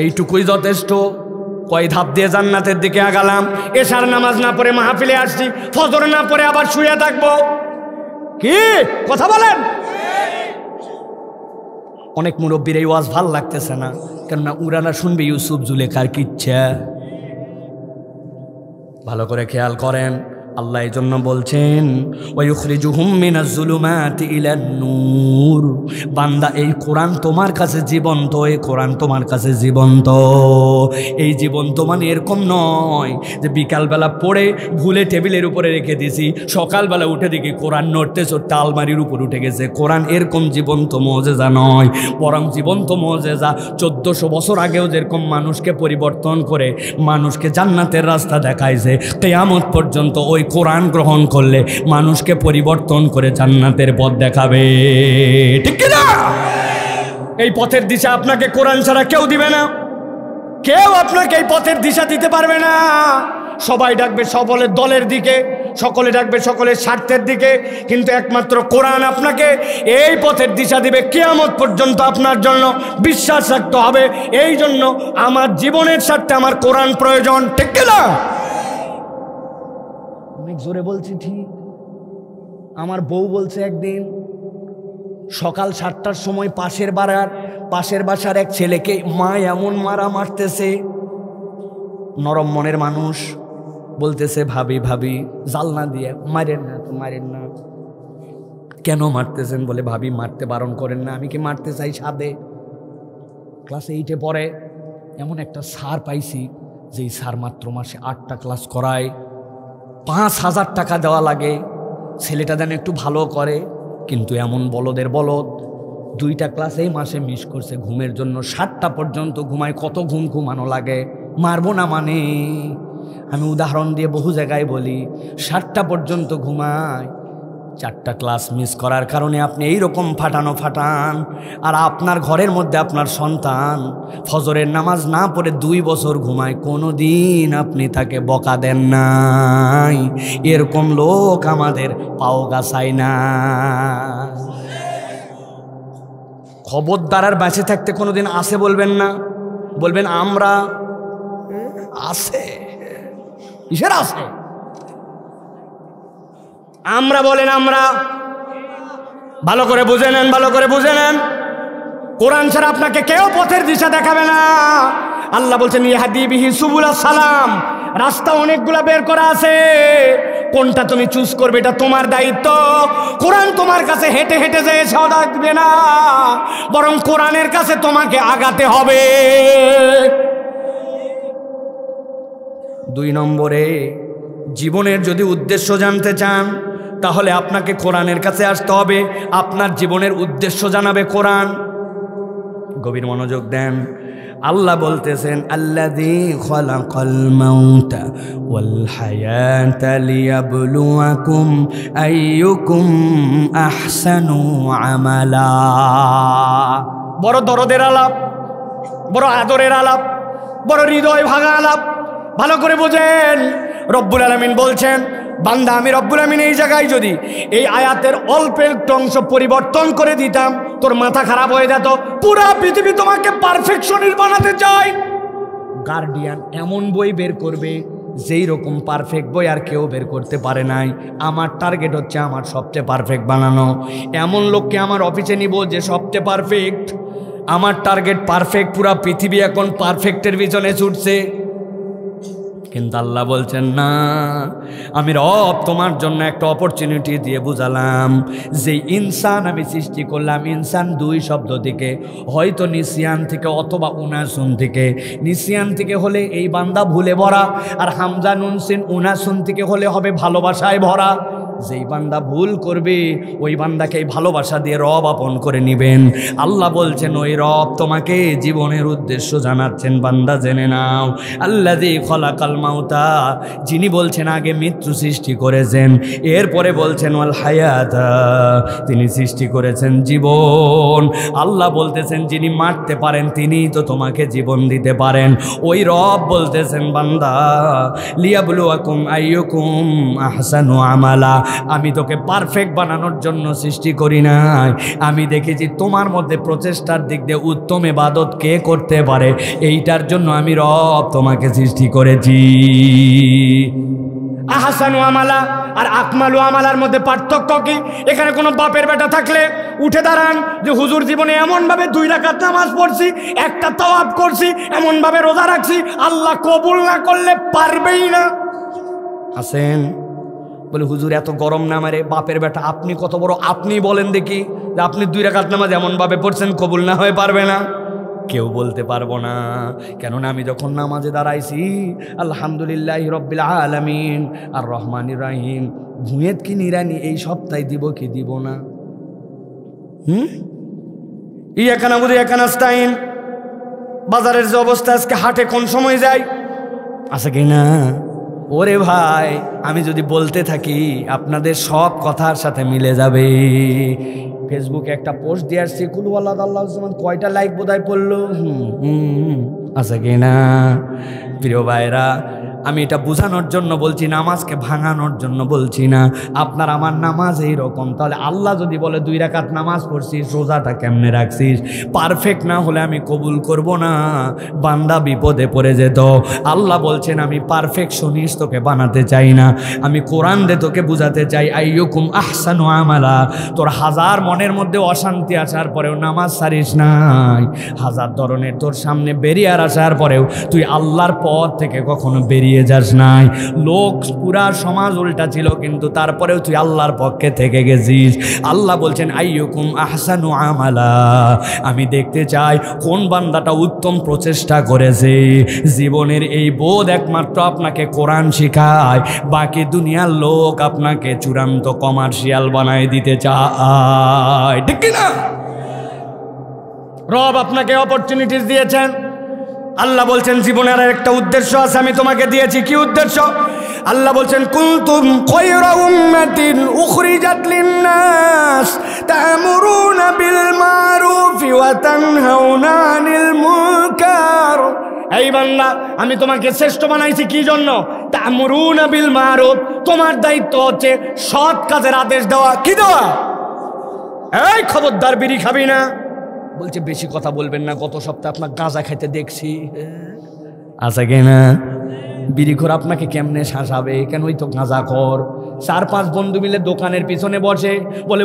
Speaker 1: এইটুকুই যথেষ্ট। কয় ধাপ দিয়ে জান্নাতের দিকে আগালাম। এশার নামাজ না পড়ে মাহফিলে আসছি, ফজর না পড়ে আবার শুয়ে থাকবো। কি কথা বলেন? অনেক মুরব্বীর এই ওয়াজ ভাল লাগতেছে না, কেননা উরানা শুনবে ইউসুফ জুলেখার কিচ্ছা। ভালো করে খেয়াল করেন, আল্লাহ এই জন্য বলছেন, ওয়ায়ুখরিজুহুম মিনাজ জুলুমাতি ইলান নূর। বান্দা, এই কোরআন তোমার কাছে জীবন্ত, এই কোরআন তোমার কাছে জীবন্ত। এই জীবন্ত মানে এরকম নয় যে বিকালবেলা পড়ে ভুলে টেবিলের উপরে রেখে দিছি, সকালবেলা উঠে দেখি কোরআন নড়তে চড়তে আলমারির উপর উঠে গেছে। কোরআন এরকম জীবন্ত মুজিজা নয়, বরং জীবন্ত মুজিজা 1400 বছর আগেও যেরকম মানুষকে পরিবর্তন করে মানুষকে জান্নাতের রাস্তা দেখাইছে, কিয়ামত পর্যন্ত ওই কোরআন গ্রহণ করলে মানুষকে পরিবর্তন করে জান্নাতের পথ দেখাবে। ঠিক কি না? এই পথের দিশা আপনাকে কোরআন ছাড়া কেউ দিবে না, কেউ আপনাকে এই পথের দিশা দিতে পারবে না। সবাই ডাকবে সকলের দলের দিকে, সকলে ডাকবে সকলের স্বার্থের দিকে, কিন্তু একমাত্র কোরআন আপনাকে এই পথের দিশা দিবে কিয়ামত পর্যন্ত। আপনার জন্য বিশ্বাস রাখতে হবে, এই জন্য আমার জীবনের স্বার্থে আমার কোরআন প্রয়োজন। ঠিক কি না? অনেক জোরে বলছি ঠিক। আমার বউ বলছে একদিন সকাল 7টার সময় পাশের বাসার এক ছেলেকে মা এমন মারা মারতেছে। নরম মনের মানুষ বলতেছে, ভাবি ভাবি জালনা দিয়ে মারেন না তো, মারেন না। কেন মারতেছেন? বলে ভাবি মারতে বারণ করেন না, আমি কি মারতে চাই সাদে। ক্লাস 8-এ পড়ে। এমন একটা স্যার পাইছি যেই স্যার মাত্র মাসে 8টা ক্লাস করায়, 5000 টাকা দেওয়া লাগে। ছেলেটা যেন একটু ভালো করে, কিন্তু এমন বলদের বলদ, 2টা ক্লাসেই মাসে মিস করছে ঘুমের জন্য। 7টা পর্যন্ত ঘুমায়। কত ঘুম ঘুমানো লাগে? মারবো না মানে, আমি উদাহরণ দিয়ে বহু জায়গায় বলি, 7টা পর্যন্ত ঘুমায়। 4টা ক্লাস মিস করার কারণে আপনি এইরকম ফাটান। আর আপনার ঘরের মধ্যে আপনার সন্তান ফজরের নামাজ না পড়ে 2 বছর ঘুমায়, কোনো দিন আপনি তাকে বকা দেন নাই। এরকম লোক আমাদের পাও গাছায় না। খবরদার আর বেঁচে থাকতে কোনোদিন আছে বলবেন না, বলবেন আমরা। আছে, কিসের আছে? আমরা বলেন আমরা। ভালো করে বুঝে নেন, ভালো করে বুঝে নেন। কোরআন ছাড়া আপনাকে কেউ পথের দিশা দেখাবে না। আল্লাহ বলছেন, ইয়াহদি বিহি সুবুলাস সালাম। রাস্তা অনেকগুলা বের করা আছে, কোনটা তুমি চুজ করবে এটা তোমার দায়িত্ব। কোরআন তোমার কাছে হেঁটে হেঁটে যেয়ে সদা দিবে না, বরং কোরআনের কাছে তোমাকে আগাতে হবে। 2 নম্বরে, জীবনের যদি উদ্দেশ্য জানতে চান তাহলে আপনাকে কোরআনের কাছে আসতে হবে। আপনার জীবনের উদ্দেশ্য জানাবে কোরআন। গভীর মনোযোগ দেন। আল্লাহ বলতেছেন, আল্লাযী খালাকাল মাউতা ওয়াল হায়াতা লিয়াবলুয়াকুম আইয়ুকুম আহসানু আমালা। বড় দরদের আলাপ, বড় আদরের আলাপ, বড় হৃদয় ভাঙা আলাপ। ভালো করে বোঝেন, রব্বুল আলামিন বলছেন, বান্দা আমি রব্বুল আলামিন এই জায়গায় যদি এই আয়াতের অল্প একটু অংশ পরিবর্তন করে দিতাম তোর মাথা খারাপ হয়ে যেত। পুরা পৃথিবী তোমাকে পারফেকশনিস্ট বানাতে চায়। গার্ডিয়ান এমন বই বের করবে যেই রকম পারফেক্ট বই আর কেউ বের করতে পারে নাই। আমার টার্গেট হচ্ছে আমার সবচেয়ে পারফেক্ট বানানো। এমন লোককে আমার অফিসে নিব যে সবচেয়ে পারফেক্ট। আমার টার্গেট পারফেক্ট। পুরা পৃথিবী এখন পারফেক্টের পিছনে ছুটছে, কিন্তু আল্লাহ বলছেন না, আমি রব তোমার জন্য একটা অপরচুনিটি দিয়ে বুঝালাম যে ইনসান আমি সৃষ্টি করলাম। ইনসান 2 শব্দ থেকে, হয়তো নিসিয়ান থেকে অথবা উনাসুন থেকে। নিসিয়ান থেকে হলে এই বান্দা ভুলে ভরা, আর হামজা নুন সিন উনাসুন থেকে হলে হবে ভালোবাসায় ভরা। যেই বান্দা ভুল করবে ওই বান্দাকে এই ভালোবাসা দিয়ে রব আপন করে নেবেন। আল্লাহ বলছেন ওই রব তোমাকে জীবনের উদ্দেশ্য জানাচ্ছেন, বান্দা জেনে নাও। আল্লাযী খালাকাল মাউতা, যিনি বলছেন আগে মৃত্যু সৃষ্টি করেছেন, এরপরে বলছেন ওয়াল হায়াতা, তিনি সৃষ্টি করেছেন জীবন। আল্লাহ বলতেছেন যিনি মারতে পারেন তিনিই তো তোমাকে জীবন দিতে পারেন। ওই রব বলতেছেন বান্দা লিয়াবলুয়াকুম আইয়ুকুম আহসানু আমালা, আমি তোকে পারফেক্ট বানানোর জন্য সৃষ্টি করি নাই। আমি দেখেছি তোমার মধ্যে প্রচেষ্টার দিক দিয়ে উত্তম ইবাদত কে করতে পারে, এইটার জন্য আমি রব তোমাকে সৃষ্টি করেছি। আহসানু আমালা আর আকমালু আমালার মধ্যে পার্থক্য কি? এখানে কোনো বাপের বেটা থাকলে উঠে দাঁড়ান যে হুজুর জীবনে এমনভাবে 2 রাকাত নামাজ পড়ছি, একটা তাওয়াব করছি, এমনভাবে রোজা রাখছি, আল্লাহ কবুল না করলে পারবেই না। আসেন বলে হুজুর এত গরম না মারে, বাপের বেটা আপনি কত বড়, আপনি বলেন দেখি যে আপনি 2 রাকাত নামাজ এমনভাবে পড়ছেন কবুল না হয়ে পারবে না। কেউ বলতে পারবো না, কেননা আমি যখন নামাজে দাঁড়াইছি আলহামদুলিল্লাহ রব্বিল আলামিন আর রহমানির রহিম ভুঁয়েত কি নিরানি এই সপ্তাহে দিব কি দিব না। ইয়াকা নাবুদু ওয়া ইয়াকা নাস্তাইন। বাজারের যে অবস্থা, আজকে হাটে কোন সময় যাই আছে কি না? ওরে ভাই, আমি যদি বলতে থাকি আপনাদের সব কথার সাথে মিলে যাবে। ফেসবুকে একটা পোস্ট দিয়ে আসছি, কুলু আল্লাহ আল্লাহ কয়টা লাইক বোধহয় পড়লো, আছে কি না? প্রিয় ভাইরা, আমি এটা বোঝানোর জন্য বলছি, নামাজকে ভাঙানোর জন্য বলছি না। আপনার আমার নামাজ এইরকম, তাহলে আল্লাহ যদি বলে 2 রাকাত নামাজ পড়ছিস, রোজাটা কেমনে রাখছিস, পারফেক্ট না হলে আমি কবুল করব না, বান্দা বিপদে পড়ে যেত। আল্লাহ বলছেন আমি পারফেকশনিস্ট তোকে বানাতে চাই না, আমি কোরআন দিয়ে তোকে বুঝাতে চাই আইয়ুকুম আহসানু আমালা। তোর 1000 মনের মধ্যে অশান্তি আসার পরেও নামাজ ছাড়িস নাই, 1000 ধরনের তোর সামনে বেরিয়ার আসার পরেও তুই আল্লাহর পথ থেকে কখনো বেরিয়ে যাস নাই। লোক পুরা সমাজ উল্টা ছিল, কিন্তু তারপরেও তুই আল্লাহর পক্ষে থেকে গেছিস। আল্লাহ বলছেন আইয়ুকুম আহসানু আমালা, আমি দেখতে চাই কোন বান্দাটা উত্তম প্রচেষ্টা করেছে। জীবনের এই বোধ একমাত্র আপনাকে কোরআন শিখায়, বাকি দুনিয়ার লোক আপনাকে চূড়ান্ত কমার্শিয়াল বানায় দিতে চায়, ঠিক না? রব আপনাকে অপরচুনিটিস দিয়েছেন। আল্লাহ বলছেন জীবনের একটা উদ্দেশ্য আছে, আমি তোমাকে দিয়েছি। কি উদ্দেশ্য? আল্লাহ বলছেন কুনতুম খায়রা উম্মাতিন উখরিজাত লিন-নাস তা'মুরুনা বিল মা'রুফি ওয়া তানহাউনা আনিল মুনকার। এই বান্দা, আমি তোমাকে শ্রেষ্ঠ বানাইছি কি জন্য? তা'মুরুনা বিল মা'রুফ, তোমার দায়িত্ব হচ্ছে সৎ কাজের আদেশ দেওয়া। কি দেওয়া? এই খবরদার বিড়ি খাবি না। বলছে বেশি কথা বলবেন না, গত সপ্তাহে আপনার গাঁজা খাইতে দেখছি, আছে কিনা? বিড়িখোর আপনাকে কেমনে শাসাবে? কেন? ওই তো গাঁজা খোর। 4-5 বন্ধু মিলে দোকানের পিছনে বসে,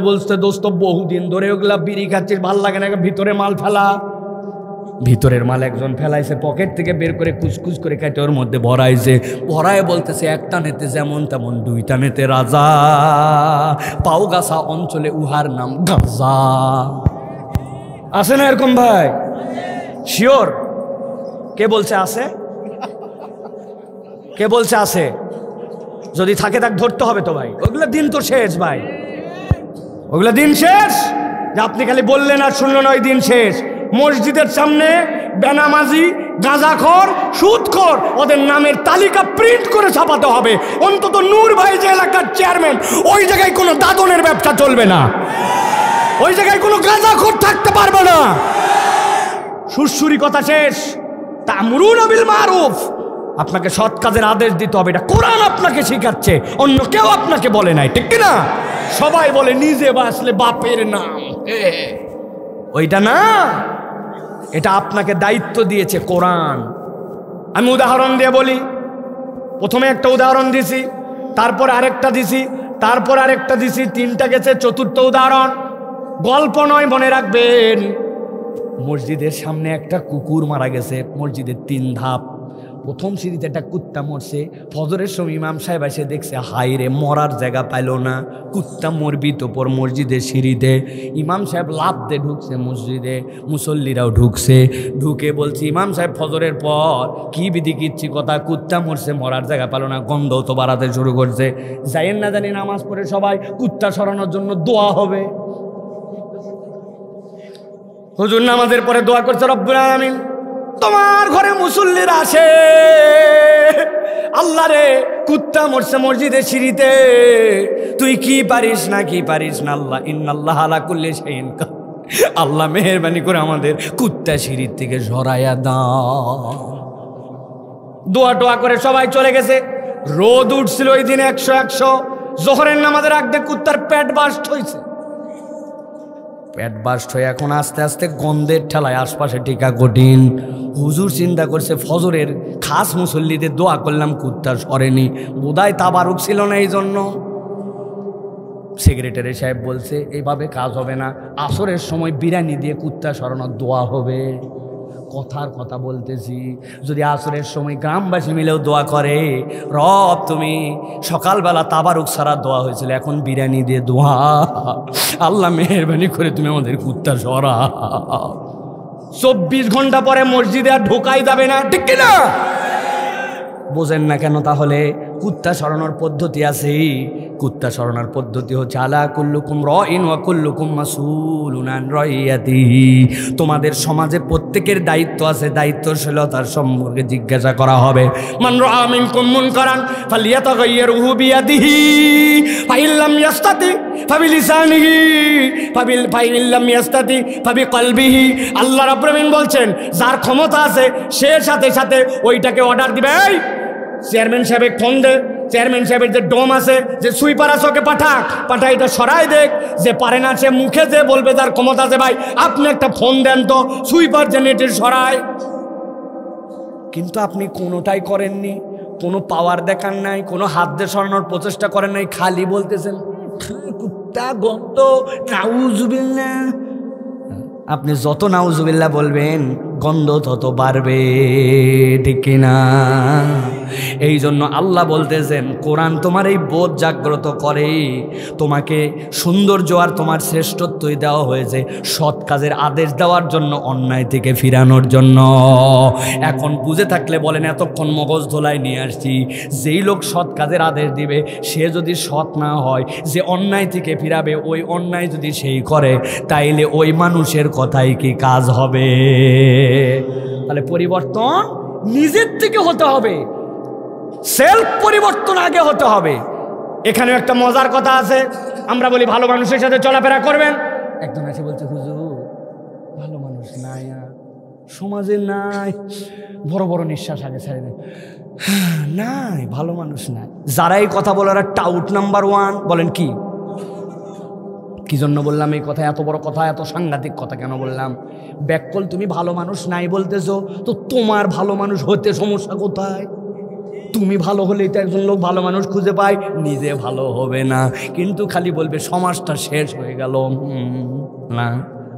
Speaker 1: বলছে দোস্ত বহুদিন ধরে ওগুলা বিড়ি খাচ্ছিস, ভাল লাগে না, ভিতরে মাল ফেলা। ভিতরের মাল একজন ফেলাইছে, পকেট থেকে বের করে কুচকুচ করে কেটে ওর মধ্যে ভরাইছে। ভরায় বলতেছে একটা নেতে যেমন তেমন 2টা নেতে রাজা, পাওগাছা অঞ্চলে উহার নাম গাঁজা। আছে না এরকম ভাই? শিওর? কে বলছে আছে? কে বলছে আছে? যদি থাকে তাকে ধরতে হবে তো ভাই। ওগুলো দিন তো শেষ ভাই, ওগুলো দিন শেষ। যে আপনি খালি বললেন আর শুনলেন ওই দিন শেষ। মসজিদের সামনে বেনামাজি, গাঁজাখোর, সুদখোর ওদের নামের তালিকা প্রিন্ট করে ছাপাতে হবে। অন্তত নূর ভাই যে এলাকার চেয়ারম্যান, ওই জায়গায় কোনো দাদনের ব্যবসা চলবে না, ওই জায়গায় কোনো গাঁজাখোর থাকতে পারবে না। সুরসুরি কথা শেষ। তা'মুরুনা বিল মারুফ, আপনাকে সৎ কাজের আদেশ দিতে হবে, এটা কোরআন আপনাকে শেখাচ্ছে, অন্য কেউ আপনাকে বলে নাই, ঠিক কিনা? সবাই বলে নিজে বাঁচলে বাপের নাম, ওইটা না, এটা আপনাকে দায়িত্ব দিয়েছে কোরআন। আমি উদাহরণ দিয়ে বলি। প্রথমে একটা উদাহরণ দিছি, তারপর আরেকটা দিছি, তারপর আরেকটা দিছি, তিনটা গেছে, চতুর্থ উদাহরণ। গল্প নয়, মনে রাখবেন। মসজিদের সামনে একটা কুকুর মারা গেছে, মসজিদের 3 ধাপ। প্রথম সিঁড়িতে একটা কুত্তা মরছে। ফজরের সময় ইমাম সাহেব এসে দেখছে, হাই রে, মরার জায়গা পাইল না, কুত্তা মরবি তো পর মসজিদের সিঁড়িতে। ইমাম সাহেব লাফ দিয়ে ঢুকছে মসজিদে, মুসল্লিরাও ঢুকছে। ঢুকে বলছি, ইমাম সাহেব ফজরের পর কি বিধি কিচ্ছি কথা, কুত্তা মরছে, মরার জায়গা পেল না, গন্ধ তো বাড়াতে শুরু করছে। যাইয়েন না জানি নামাজ পড়ে সবাই কুত্তা সরানোর জন্য দোয়া হবে। হুজুর নামাজের পরে দোয়া করছে, রব্বুল আলামিন তোমার ঘরে মুসল্লিরা আসে, আল্লাহ রে কুত্তা মরছে মসজিদের সিঁড়িতে, তুই কি পারিস না, কি পারিস না আল্লাহ, ইন্নাল্লাহ আলা কুল্লি শাইইন কাদির, আল্লাহ মেহেরবানি করে আমাদের কুত্তা সিঁড়ির থেকে সরাইয়া দাও। দোয়া টোয়া করে সবাই চলে গেছে। রোদ উঠছিল ওই দিন 100 জোহরের নামাজের আগে কুত্তার পেট বাস্ট হয়েছে। পেট বাস্ট হয়ে এখন আস্তে আস্তে গন্ধের ঠেলায় আশপাশে টিকা কঠিন। হুজুর চিন্তা করছে, ফজরের খাস মুসল্লিদের দোয়া করলাম, কুত্তা সরেনি, বোধহয় তাবারুক ছিল না, এই জন্য। সেক্রেটারি সাহেব বলছে, এইভাবে কাজ হবে না, আসরের সময় বিরিয়ানি দিয়ে কুত্তা সরানোর দোয়া হবে। কথার কথা বলতেছি, যদি আসরের সময় গ্রামবাসী মিলেও দোয়া করে, রব তুমি সকালবেলা তাবারুক সারা দোয়া হয়েছিল, এখন বিরিয়ানি দিয়ে দোয়া, আল্লাহ মেহেরবানি করে তুমি আমাদের কুত্তা সরা। 24 ঘন্টা পরে মসজিদে আর ঢোকাই যাবে না, ঠিক কিনা? বোঝেন না কেন তাহলে? কুত্তা সরানোর পদ্ধতি আছে। কুত্তা সরানোর পদ্ধতি হচ্ছে, আলা কুল্লুকুম রাইন ওয়া কুল্লুকুম মাসউলুন আন রাইয়াতিহি, তোমাদের সমাজে প্রত্যেকের দায়িত্ব আছে, দায়িত্বশীলতার সম্পর্কে জিজ্ঞাসা করা হবে। মান রাআ মিনকুম মুনকারান ফালিয়াতাগাইয়িরহু বিয়াদিহি ফাইন লাম ইয়াস্তাতি ফাবিলিসানিহি ফাইন লাম ইয়াস্তাতি ফাবিকলবিহি। আল্লাহ রাব্বুল আলামিন বলছেন, যার ক্ষমতা আছে সে সাথে সাথে ওইটাকে অর্ডার দিবে, এই চেয়ারম্যান সাহেবের ফোন দে, চেয়ারম্যান সাহেবের যে ডোম আছে, যে সুইপার আছে, ওকে পাঠা এটা সরাই দেখ। যে পারে না সে মুখে যে বলবে, যার ক্ষমতা আছে, ভাই আপনি একটা ফোন দেন তো, সুইপার জেনারেটর সরায়। কিন্তু আপনি কোনোটাই করেননি, কোনো পাওয়ার দেখান নাই, কোনো হাত দিয়ে সরানোর প্রচেষ্টা করেন নাই, খালি বলতেছেন কুত্তা গন্ধ, নাউজুবিল্লাহ। আপনি যত নাউজুবিল্লাহ বলবেন গন্ধ তত বাড়বে, ঠিক কিনা? এই জন্য আল্লাহ বলতেছেন, কোরআন তোমার এই বোধ জাগ্রত করে, তোমাকে সৌন্দর্য আর তোমার শ্রেষ্ঠত্বই দেওয়া হয়েছে সৎ কাজের আদেশ দেওয়ার জন্য, অন্যায় থেকে ফিরানোর জন্য। এখন বুঝে থাকলে বলেন, এতক্ষণ মগজ ধোলাই নিয়ে আসছি, যেই লোক সৎ কাজের আদেশ দিবে সে যদি সৎ না হয়, যে অন্যায় থেকে ফিরাবে ওই অন্যায় যদি সেই করে, তাইলে ওই মানুষের কথাই কি কাজ হবে? তাহলে পরিবর্তন নিজের থেকে হতে হবে, সেলফ পরিবর্তন আগে হতে হবে। এখানেও একটা মজার কথা আছে, আমরা বলি ভালো মানুষের সাথে চলাফেরা করবেন, একজন এসে বলছে, হুজুর ভালো মানুষ নাই আর সমাজে নাই, বড় বড় নিঃশ্বাস আগে ছেড়ে দেয়, নাই ভালো মানুষ নাই। যারা এই কথা বলার টাউট নাম্বার 1, বলেন কি? কি জন্য বললাম এই কথা? এত বড় কথা, এত সাংঘাতিক কথা কেন বললাম? ব্যাককল তুমি ভালো মানুষ নাই বলতেছো, তো তোমার ভালো মানুষ হতে সমস্যা কোথায়? তুমি ভালো হলেই তো একজন লোক ভালো মানুষ খুঁজে পায়, নিজে ভালো হবে না, কিন্তু খালি বলবে সমাজটা শেষ হয়ে গেল, না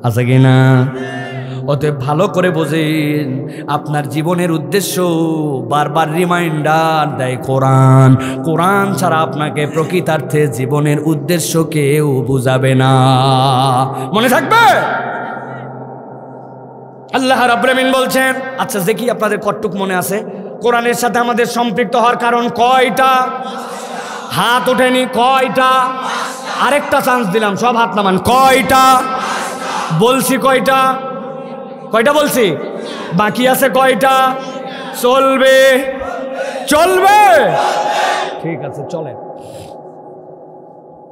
Speaker 1: আছে কি না? অতএব ভালো করে বোঝেন, আপনার জীবনের উদ্দেশ্য বারবার রিমাইন্ডার দেয় কোরআন। কোরআন ছাড়া আপনাকে প্রকৃতার্থে জীবনের উদ্দেশ্য কেউ বুঝাবে না, মনে থাকবে? আল্লাহ রাব্বুল আমিন বলছেন, আচ্ছা দেখি আপনাদের কতটুক মনে আছে, কোরআনের সাথে আমাদের সম্পৃক্ত হওয়ার কারণ কয়টা? হাত ওঠেনি, কয়টা? আরেকটা চান্স দিলাম, সব হাত নামান। কয়টা বলছি? কয়টা? কয়টা বলছি? বাকি আছে কয়টা? চলবে, চলবে, ঠিক আছে চলে।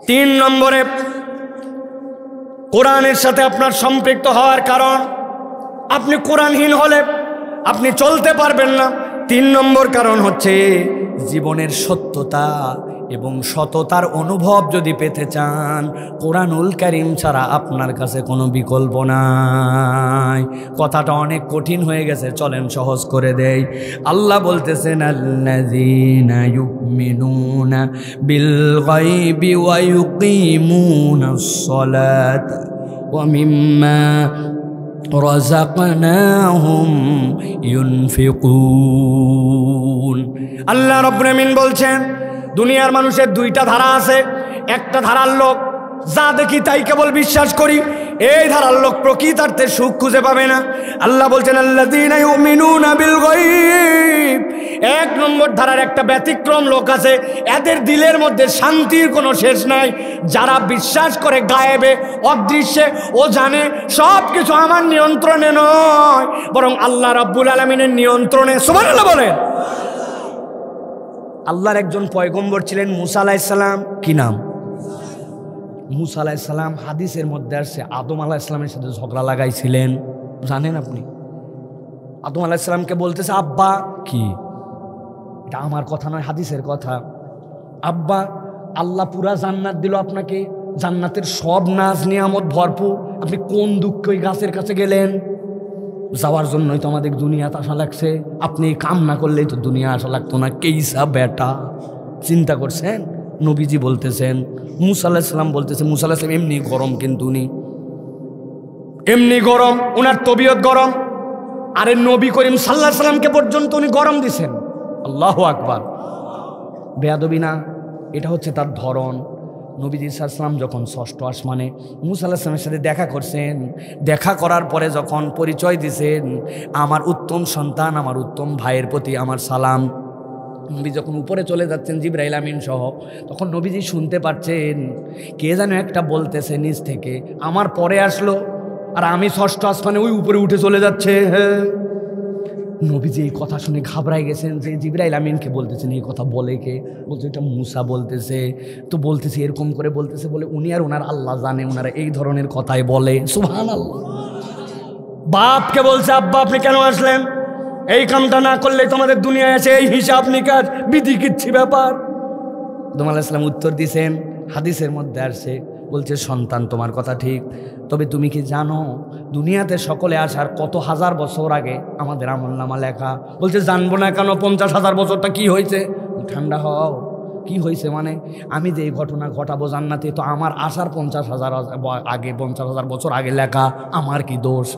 Speaker 1: 3 নম্বরে কোরআনের সাথে আপনার সম্পৃক্ত হওয়ার কারণ, আপনি কোরআনহীন হলে আপনি চলতে পারবেন না। 3 নম্বর কারণ হচ্ছে জীবনের সত্যতা এবং সততার অনুভব যদি পেতে চান, কোরআনুল কারীম ছাড়া আপনার কাছে কোনো বিকল্প নাই। কথাটা অনেক কঠিন হয়ে গেছে, চলেন সহজ করে দেই। আল্লাহ বলতেছেন আল্লাযীনা ইউমিনুনা বিল গায়বি ওয়া ইউকিমুনাস সালাতা ওয়া মিম্মা রাযাকনাহুম ইউনফিকুন। আল্লাহ রাব্বুল আমিন বলছেন দুনিয়ার মানুষের 2টা ধারা আছে। একটা ধারার লোক যা দেখি তাই কেবল বিশ্বাস করি, এই ধারার লোক প্রকৃতার্থে সুখ খুঁজে পাবে না। আল্লাহ বলছেন আল্লাযীনা ইউমিনুনা বিল গায়ব। 1 নম্বর ধারার একটা ব্যতিক্রম লোক আছে, এদের দিলের মধ্যে শান্তির কোনো শেষ নাই। যারা বিশ্বাস করে গায়েবে, অদৃশ্যে, ও জানে সব কিছু আমার নিয়ন্ত্রণে নয়, বরং আল্লাহ রাব্বুল আলামিনের নিয়ন্ত্রণে। সুবহানাল্লাহ বলেন। আল্লাহর একজন পয়গম্বর ছিলেন মুসা আলাইহিস সালাম। কি নাম? মুসা আলাইহিস সালাম। হাদিসের মধ্যে আসছে আদম আলাইহিস সালামের সাথে ঝগড়া লাগাইছিলেন, জানেন আপনি? আদম আলাইহিস সালামকে বলতেছে আব্বা, কি এটা আমার কথা নয়, হাদিসের কথা। আব্বা, আল্লাহ পুরা জান্নাত দিল আপনাকে, জান্নাতের সব নাজ নিয়ামত ভরপুর, আপনি কোন দুঃখে ওই গাছের কাছে গেলেন? যাওয়ার জন্যই তো আমাদের দুনিয়াতে আসা লাগছে, আপনি কাম না করলেই তো দুনিয়া আসা লাগতো না। কেইসা বেটা, চিন্তা করছেন? নবীজি বলতেছেন, মুসা আলাইহিস সালাম বলতেছে, মুসা আলাইহিস সালাম এমনি গরম, কিন্তু উনি এমনি গরম, ওনার তবিয়ত গরম। আরে নবী করিম সাল্লাল্লাহু আলাইহি সাল্লামকে পর্যন্ত উনি গরম দিছেন। আল্লাহু আকবার। বেয়াদবি না, এটা হচ্ছে তার ধরন। নবীজি সাল্লাল্লাহু আলাইহি সাল্লাম যখন 6ষ্ঠ আসমানে মুসা আলাইহিস সালামের সাথে দেখা করছেন, দেখা করার পরে যখন পরিচয় দিছেন, আমার উত্তম সন্তান, আমার উত্তম ভাইয়ের প্রতি আমার সালাম। নবী যখন উপরে চলে যাচ্ছেন জিবরাইল আমিন সহ, তখন নবীজি শুনতে পাচ্ছেন কে যেন একটা বলতেছে নিচ থেকে, আমার পরে আসলো আর আমি 6ষ্ঠ আসমানে ওই উপরে উঠে চলে যাচ্ছে। নবীজি এই কথা শুনে ঘাবড়াই গেছেন যে জিবরাইল আমিনকে বলতেছেন এই কথা বলে কে? বলছে এটা মুসা বলতেছে। তো বলতেছে এরকম করে বলতেছে বলে উনি আর ওনার আল্লাহ জানে ওনারা এই ধরনের কথাই বলে। সুবহানাল্লাহ। বাপকে বলছে আব্বা আপনি কেন আসলেন? এই কামটা না করলে তোমাদের দুনিয়ায় আছে এই হিসাব নিকাশ বিধি কিচ্ছি ব্যাপার। আদম আলাইহিস সালাম উত্তর দিয়েছেন, হাদিসের মধ্যে আসছে, বলছে সন্তান তোমার কথা ঠিক, তবে তুমি কি জানো দুনিয়াতে সকলে আসার কত হাজার বছর আগে আমাদের আমলনামা লেখা? বলছে জানবো না কেন, 50,000 বছরটা কি হয়েছে? ঠান্ডা হও, কি হয়েছে মানে? আমি যে এই ঘটনা ঘটাবো জান্নাতে, তো আমার আসার 50,000 আগে, 50,000 বছর আগে লেখা, আমার কি দোষ?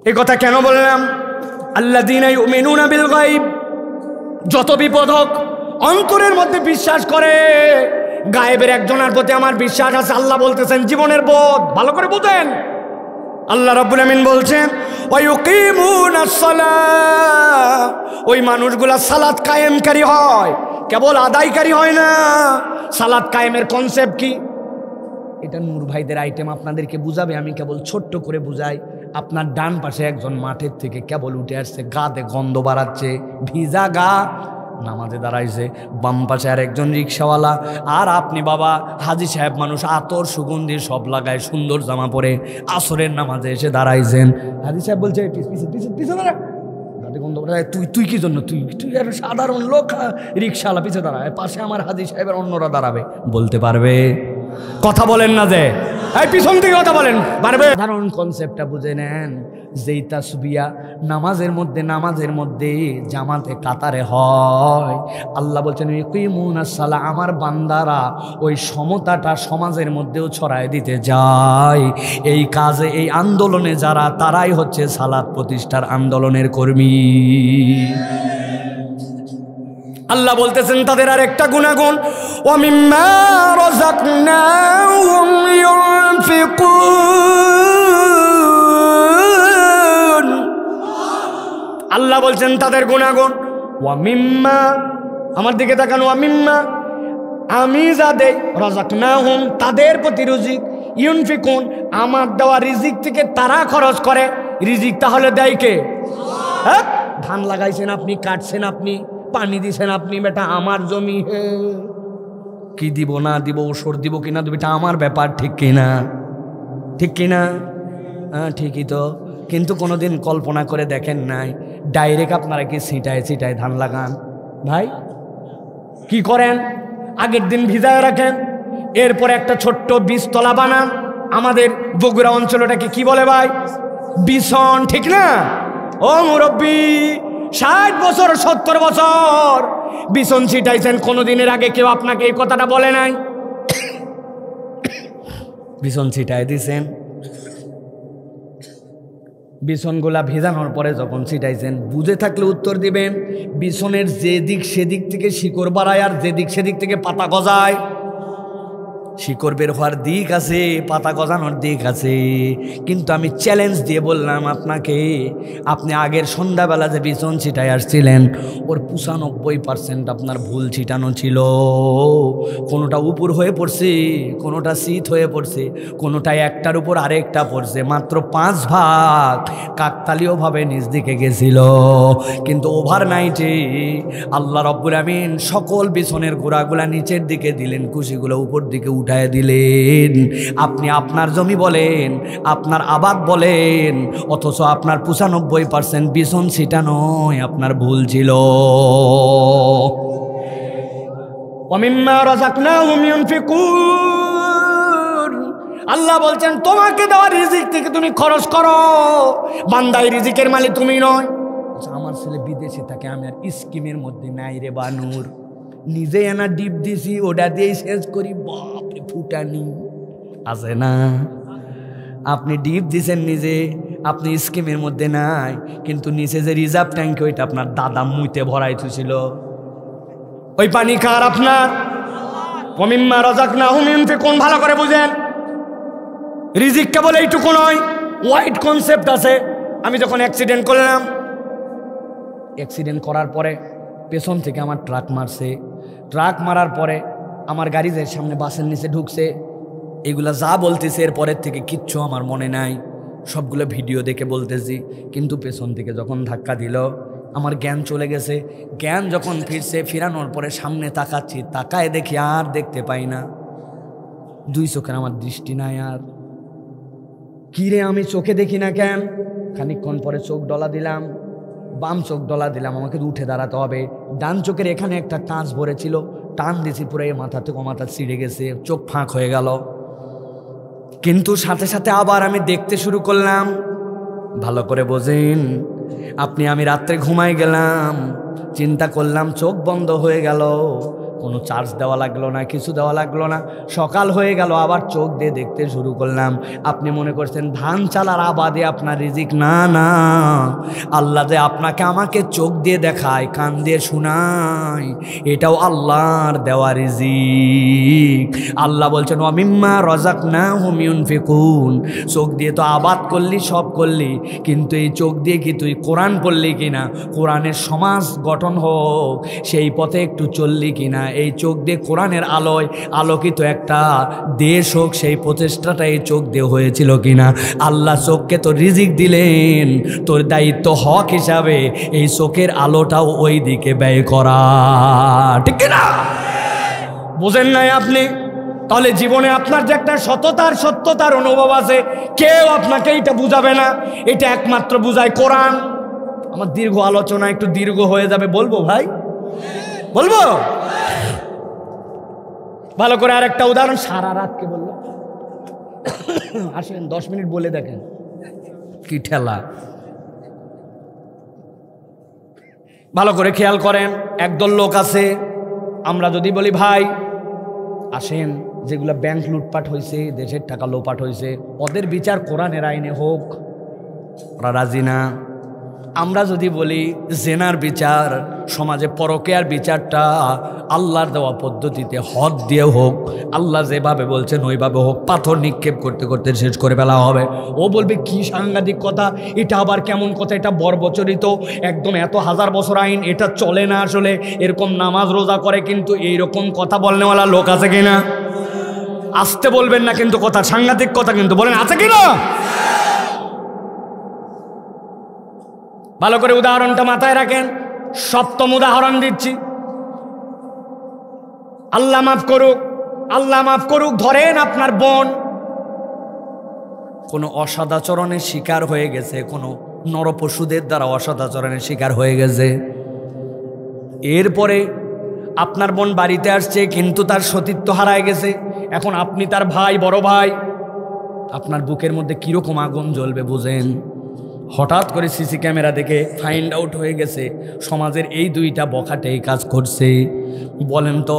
Speaker 1: এই কথা কেন বললাম? আল্লাযীনা ইউমিনুনা বিল গায়ব, যত বিপদ হোক অন্তরের মধ্যে বিশ্বাস করে গায়েবের একজনের প্রতি আমার বিশ্বাস আছে। আল্লাহ বলতেছেন জীবনের বোধ ভালো করে বুঝেন। আল্লাহ রাব্বুল আমিন বলছেন ওয়া ইউকিমুনাস সালাহ, ওই মানুষগুলা সালাত কায়েমকারী হয়, কেবল আদায়কারী হয় না। সালাত কায়েমের কনসেপ্ট কি? এটা নূর ভাইদের আইটেম আপনাদেরকে বুঝাবে, আমি কেবল ছোট্ট করে বুঝাই। আপনার ডান পাশে একজন মাঠের থেকে কেবল উঠে আসছে, গাতে গন্ধ বাড়াচ্ছে, ভিজা গা, নামাজে দাঁড়াইছে। বাম পাশে আর একজন রিক্সাওয়ালা, আর আপনি বাবা হাজি সাহেব মানুষ, আতর সুগন্ধি সব লাগায়, সুন্দর জামা পরে আসরের নামাজে এসে দাঁড়াইছেন। হাজি সাহেব বলছে পিছে দাঁড়া, গাতে গন্ধ বাড়ায়। তুই কি জন্য? তুই আর সাধারণ লোক, রিক্সাওয়ালা পিছে দাঁড়ায়, পাশে আমার হাজি সাহেবের অন্যরা দাঁড়াবে, বলতে পারবে? কথা বলেন না যে এই পিছন থেকে কথা বলেন, পারবে? সাধারণ কনসেপ্টটা বুঝে নেন। যেই তাসবিয়া নামাজের মধ্যে জামাতে কাতারে হয়, আল্লাহ বলছেন ইকিমুনাস সালাহ, আমার বান্দারা ওই সমতাটা সমাজের মধ্যেও ছড়ায় দিতে যায়। এই কাজে, এই আন্দোলনে যারা, তারাই হচ্ছে সালাত প্রতিষ্ঠার আন্দোলনের কর্মী। আল্লাহ বলতেছেন তাদের আর একটা গুণাগুণ, ওয়া মিম্মা রাযাকনাহুম ইউনফিকুন, আল্লাহ বলছেন তাদের গুণাগুণ, ওয়া মিম্মা, আমার দিকে তাকান, ওয়া মিম্মা, আমি যা দেই, রাযাকনাহুম, তাদের প্রতি রিজিক, ইউনফিকুন, আমার দেওয়া রিজিক থেকে তারা খরচ করে। রিজিক তাহলে দেয় কে? হ্যাঁ, ধান লাগাইছেন আপনি, কাটছেন আপনি, পানি দিছেন আপনি, বেটা আমার জমি, কি দিব না দিব, ওষুধ দিব কিনা দিব, এটা আমার ব্যাপার, ঠিক কিনা? ঠিক কিনা? হ্যাঁ ঠিকই তো। কিন্তু কোনোদিন কল্পনা করে দেখেন নাই ডাইরেক্ট আপনারা কি ছিটায় ছিটায় ধান লাগান? ভাই কি করেন? আগের দিন ভিজায় রাখেন, এরপরে একটা ছোট্ট বীজতলা বানান। আমাদের বগুড়া অঞ্চলটাকে কি বলে ভাই? বিছন, ঠিক না? ও মুরব্বী, 60 বছর 70 বছর বিছন ছিটাইছেন, কোনোদিনের আগে কেউ আপনাকে এই কথাটা বলে নাই? বিছন ছিটাই দিছেন, বিছনগুলা ভেজানোর পরে যখন ছিটাইছেন, বুঝে থাকলে উত্তর দিবেন। বিছনের যে দিক সেদিক থেকে শিকড় বাড়ায়, আর যে দিক সেদিক থেকে পাতা গজায়। শিকড় বের হওয়ার দিক আছে, পাতা গজানোর দিক আছে। কিন্তু আমি চ্যালেঞ্জ দিয়ে বললাম আপনাকে, আপনি আগের সন্ধ্যাবেলা যে বিছন ছিটায় আসছিলেন, ওর 95% আপনার ভুল ছিটানো ছিল। কোনোটা উপর হয়ে পড়ছে, কোনোটা শীত হয়ে পড়ছে, কোনোটা একটার উপর আরেকটা পড়ছে। মাত্র 5 ভাগ কাকতালীয়ভাবে নিজ দিকে গেছিল। কিন্তু ওভারনাইটে আল্লাহ রব্বুল আমিন সকল বিছনের গোড়াগুলা নিচের দিকে দিলেন, কুশিগুলো উপর দিকে উঠায় দিলেন। আপনি আপনার জমি বলেন, আপনার আবাদ বলেন, অথচ আপনার 95% বিছন ছিটানোই আপনার ভুল ছিল। ওয়ামিম্মা রাযাকনাহুম ইউনফিকুন, আল্লাহ বলছেন তোমাকে দেওয়া রিজিক থেকে তুমি খরচ করো। বান্দাই রিজিকের মালিক, তুমি নয়। আমার ছেলে বিদেশে থাকে, আমি আর স্কিমের মধ্যে নাই রে বানুর, নিজে এনা ডিপ দিছি, ওটা দিয়েই শেষ করি। বাপরে ফুটানি আছে না? আপনি ডিপ দিছেন নিজে, আপনি স্কিমের মধ্যে নাই, কিন্তু নিচে যে রিজার্ভ ট্যাঙ্ক, ওইটা আপনার দাদা মুইতে ভরাই থুছিল। ওই পানি কার? আপনার। ওয়ামিম্মা রাযাকনাহুম ইউনফিকুন, ভালো করে বুঝেন, রিজিক কেবল এইটুকু নয়, ওয়াইড কনসেপ্ট আছে। আমি যখন অ্যাক্সিডেন্ট করলাম, অ্যাক্সিডেন্ট করার পরে পেছন থেকে আমার ট্রাক মারছে। ট্রাক মারার পরে আমার গাড়ি যে সামনে বাসের নিচে ঢুকছে, এগুলা যা বলতেছে এরপরের থেকে কিচ্ছু আমার মনে নাই, সবগুলো ভিডিও দেখে বলতেছি। কিন্তু পেছন থেকে যখন ধাক্কা দিল, আমার জ্ঞান চলে গেছে। জ্ঞান যখন ফিরছে, ফিরানোর পরে সামনে তাকাচ্ছি, তাকায় দেখি আর দেখতে পাই না, 2 চোখের আমার দৃষ্টি নাই। আর কি রে, আমি চোখে দেখি না কেন? খানিকক্ষণ পরে চোখ ডলা দিলাম, বাম চোখ ডলা দিলাম, আমাকে উঠে দাঁড়াতে হবে। ডান চোখের এখানে একটা কাঁচ ভরেছিল, টান দিছি, পুরো এই মাথা থেকে মাথা ছিঁড়ে গেছে, চোখ ফাঁক হয়ে গেল। কিন্তু সাথে সাথে আবার আমি দেখতে শুরু করলাম। ভালো করে বোঝেন, আমি রাত্রে ঘুমাই গেলাম, চিন্তা করলাম, চোখ বন্ধ হয়ে গেল, কোনো চার্জ দেওয়া লাগলো না, কিছু দেওয়া লাগলো না। সকাল হয়ে গেল, আবার চোখ দিয়ে দেখতে শুরু করলাম। আপনি মনে করছেন ধান চালার আবাদে আপনার রিজিক? না না, আল্লাহ যে আপনাকে আমাকে চোখ দিয়ে দেখায়, কান দিয়ে শোনায়, এটাও আল্লাহর দেওয়া রিজিক। আল্লাহ বলছেন ওয়ামিম্মা রাযাকনাহুম ইউনফিকুন, চোখ দিয়ে তো আবাদ করলি, সব করলি, কিন্তু এই চোখ দিয়ে কি তুই কোরআন পড়লি কিনা, কোরআনের সমাজ গঠন হোক সেই পথে একটু চললি কিনা, এই চোখ দিয়ে কোরআনের আলোয় আলোকিত একটা দেশ হোক সেই প্রচেষ্টাটা এই চোখ দিয়ে হয়েছিল কিনা। আল্লাহ চোখকে তো রিজিক দিলেন, তোর দায়িত্ব হক হিসাবে এই চোখের আলোটাও ওই দিকে ব্যয় করা, ঠিক কিনা? বুঝেন নাই আপনি? তাহলে জীবনে আপনার যে একটা সত্যতার অনুভব আছে, কেউ আপনাকে এটা বুঝাবে না, এটা একমাত্র বুঝায় কোরআন। আমার দীর্ঘ আলোচনা একটু দীর্ঘ হয়ে যাবে, বলবো ভাই? বলবো? ভালো করে আর একটা উদাহরণ, সারা রাতকে বললো, আসেন 10 মিনিট বলে দেখেন কি ঠেলা। ভালো করে খেয়াল করেন, একদল লোক আছে, আমরা যদি বলি ভাই আসেন, যেগুলো ব্যাংক লুটপাট হয়েছে, দেশের টাকা লোপাট হয়েছে, ওদের বিচার কোরআনের আইনে হোক, ওরা রাজি না। আমরা যদি বলি জেনার বিচার, সমাজে পরকীয়ার বিচারটা আল্লাহর দেওয়া পদ্ধতিতে হদ দিয়ে হোক, আল্লাহ যেভাবে বলছেন ওইভাবে হোক, পাথর নিক্ষেপ করতে করতে শেষ করে ফেলা হবে। ও বলবে কি সাংঘাতিক কথা, এটা আবার কেমন কথা, এটা বর্বচরিত, একদম এত হাজার বছর আইন, এটা চলে না আসলে, এরকম নামাজ রোজা করে, কিন্তু এইরকম কথা বলনেওয়ালা লোক আছে কিনা? আসতে বলবেন না কিন্তু, কথা সাংঘাতিক কথা কিন্তু, বলেন আছে কিনা? ভালো করে উদাহরণটা মাথায় রাখেন। সপ্তম উদাহরণ দিচ্ছি, আল্লাহ মাফ করুক, আল্লাহ মাফ করুক, ধরেন আপনার বোন কোনো অসদাচরণের শিকার হয়ে গেছে, কোনো নরপশুদের দ্বারা অসদাচরণের শিকার হয়ে গেছে। এরপরে আপনার বোন বাড়িতে আসছে, কিন্তু তার সতীত্ব হারায় গেছে। এখন আপনি তার ভাই, বড় ভাই, আপনার বুকের মধ্যে কীরকম আগুন জ্বলবে বুঝেন। হঠাৎ করে সিসি ক্যামেরা দেখে ফাইন্ড আউট হয়ে গেছে সমাজের এই দুইটা বখাটে এই কাজ করছে। বলেন তো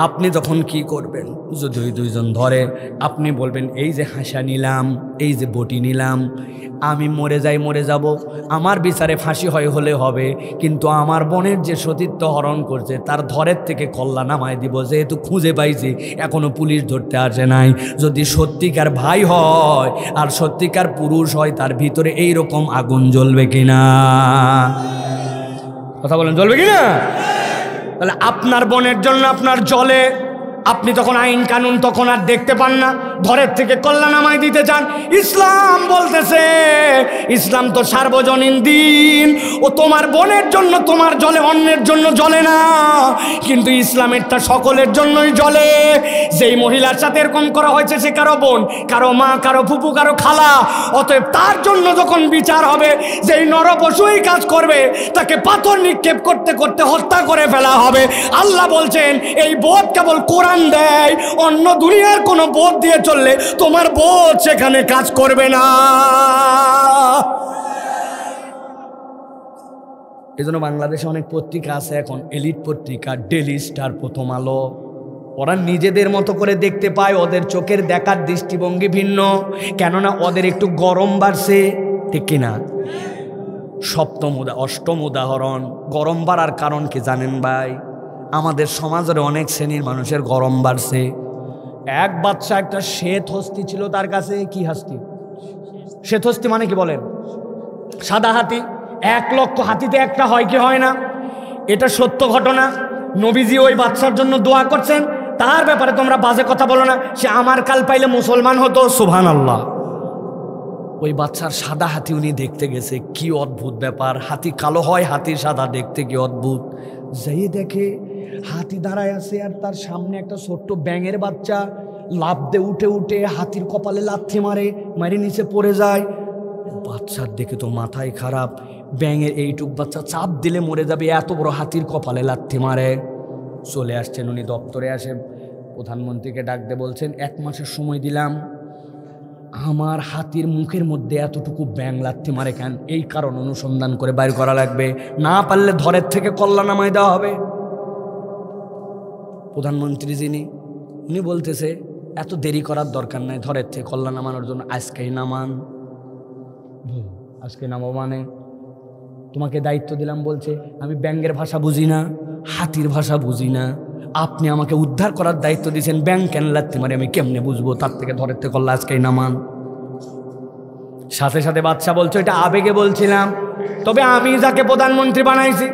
Speaker 1: আপনি তখন কি করবেন? যদি ওই দুইজন ধরে, আপনি বলবেন এই যে হাসা নিলাম, এই যে বটি নিলাম, আমি মরে যাই, মরে যাব, আমার বিচারে ফাঁসি হলে হবে, কিন্তু আমার বোনের যে সতীত্ব হরণ করছে তার ধরের থেকে কল্লা নামায় দিব, যেহেতু খুঁজে পাইছি, এখনো পুলিশ ধরতে আসে নাই। যদি সত্যিকার ভাই হয় আর সত্যিকার পুরুষ হয়, তার ভিতরে এইরকম আগুন জ্বলবে কিনা? কথা বলেন, জ্বলবে কিনা? তাহলে আপনার বোনের জন্য আপনার জলে, আপনি তখন আইন কানুন তখন আর দেখতে পান না, ধরের থেকে কল্লা নামায় দিতে চান। ইসলাম বলতেছে, ইসলাম তো সার্বজনীন দিন, ও তোমার বোনের জন্য তোমার জলে, অন্যের জন্য জ্বলে না, কিন্তু ইসলামেরটা সকলের জন্যই জ্বলে। যেই মহিলার সাথে এরকম করা হয়েছে সে কারো বোন, কারো মা, কারো ফুপু, কারো খালা, অতএব তার জন্য যখন বিচার হবে, যেই নরপশু এই কাজ করবে তাকে পাথর নিক্ষেপ করতে করতে হত্যা করে ফেলা হবে। আল্লাহ বলছেন এই বোধ কেবল কোরআন দেয়, অন্য দুনিয়ার কোনো বোধ দিয়ে চললে তোমার বোধ সেখানে কাজ করবে না। এই জন্য বাংলাদেশে অনেক পত্রিকা আছে এখন, এলিট পত্রিকা, ডেলি স্টার, প্রথম আলো, ওরা নিজেদের মতো করে দেখতে পায়, ওদের চোখের দেখার দৃষ্টিভঙ্গি ভিন্ন, কেননা ওদের একটু গরম বাড়ছে, ঠিক কিনা? অষ্টম উদাহরণ, গরম বাড়ার কারণ কি জানেন ভাই? আমাদের সমাজের অনেক শ্রেণীর মানুষের গরম বাড়ছে। এক বাচ্চা, একটা শ্বেত হস্তি ছিল তার কাছে। কি হস্তি? শ্বেত হস্তি মানে কি বলেন? সাদা হাতি। 1 লক্ষ হাতিতে একটা হয় কি হয় না? এটা সত্য ঘটনা। নবীজি ওই বাচ্চার জন্য দোয়া করছেন, তার ব্যাপারে তোমরা বাজে কথা বলো না, সে আমার কাল পাইলে মুসলমান হতো, সুবহানাল্লাহ। ওই বাচ্চার সাদা হাতি উনি দেখতে গেছে, কি অদ্ভুত ব্যাপার, হাতি কালো হয়, হাতি সাদা, দেখতে কি অদ্ভুত। যাই দেখে হাতি দাঁড়ায় আছে, আর তার সামনে একটা ছোট্ট ব্যাঙের বাচ্চা লাফ দিয়ে উঠে উঠে হাতির কপালে লাথি মারে, মারি নিচে পড়ে যায়। বাচ্চার দেখে তো মাথায় খারাপ, ব্যাঙের এইটুক বাচ্চা চাপ দিলে মরে যাবে, এত বড় হাতির কপালে লাথি মারে। চলে আসছেন উনি দপ্তরে, আসে প্রধানমন্ত্রীকে ডাক দিয়ে বলছেন 1 মাসের সময় দিলাম, আমার হাতির মুখের মধ্যে এতটুকু ব্যাঙ লাথি মারে কেন, এই কারণ অনুসন্ধান করে বাইর করা লাগবে, না পারলে ধরের থেকে কল্লা নামায় দেওয়া হবে। প্রধানমন্ত্রী যিনি, উনি বলতেছে এত দেরি করার দরকার নাই, ধরের থেকে কল্লা নামানোর জন্য আজকেই নামান। আজকে নামাবো মানে? তোমাকে দায়িত্ব দিলাম, বলছে আমি ব্যাঙের ভাষা বুঝি না, হাতির ভাষা বুঝি না, আপনি আমাকে উদ্ধার করার দায়িত্ব দিয়েছেন, ব্যাঙ কেন লাথি মারে আমি কেমনে বুঝবো, তার থেকে ধরের থেকে কল্লা আজকেই নামান। সাথে সাথে বাচ্চা বলছে এটা আবেগে বলছিলাম, তবে আমি যাকে প্রধানমন্ত্রী বানাইছি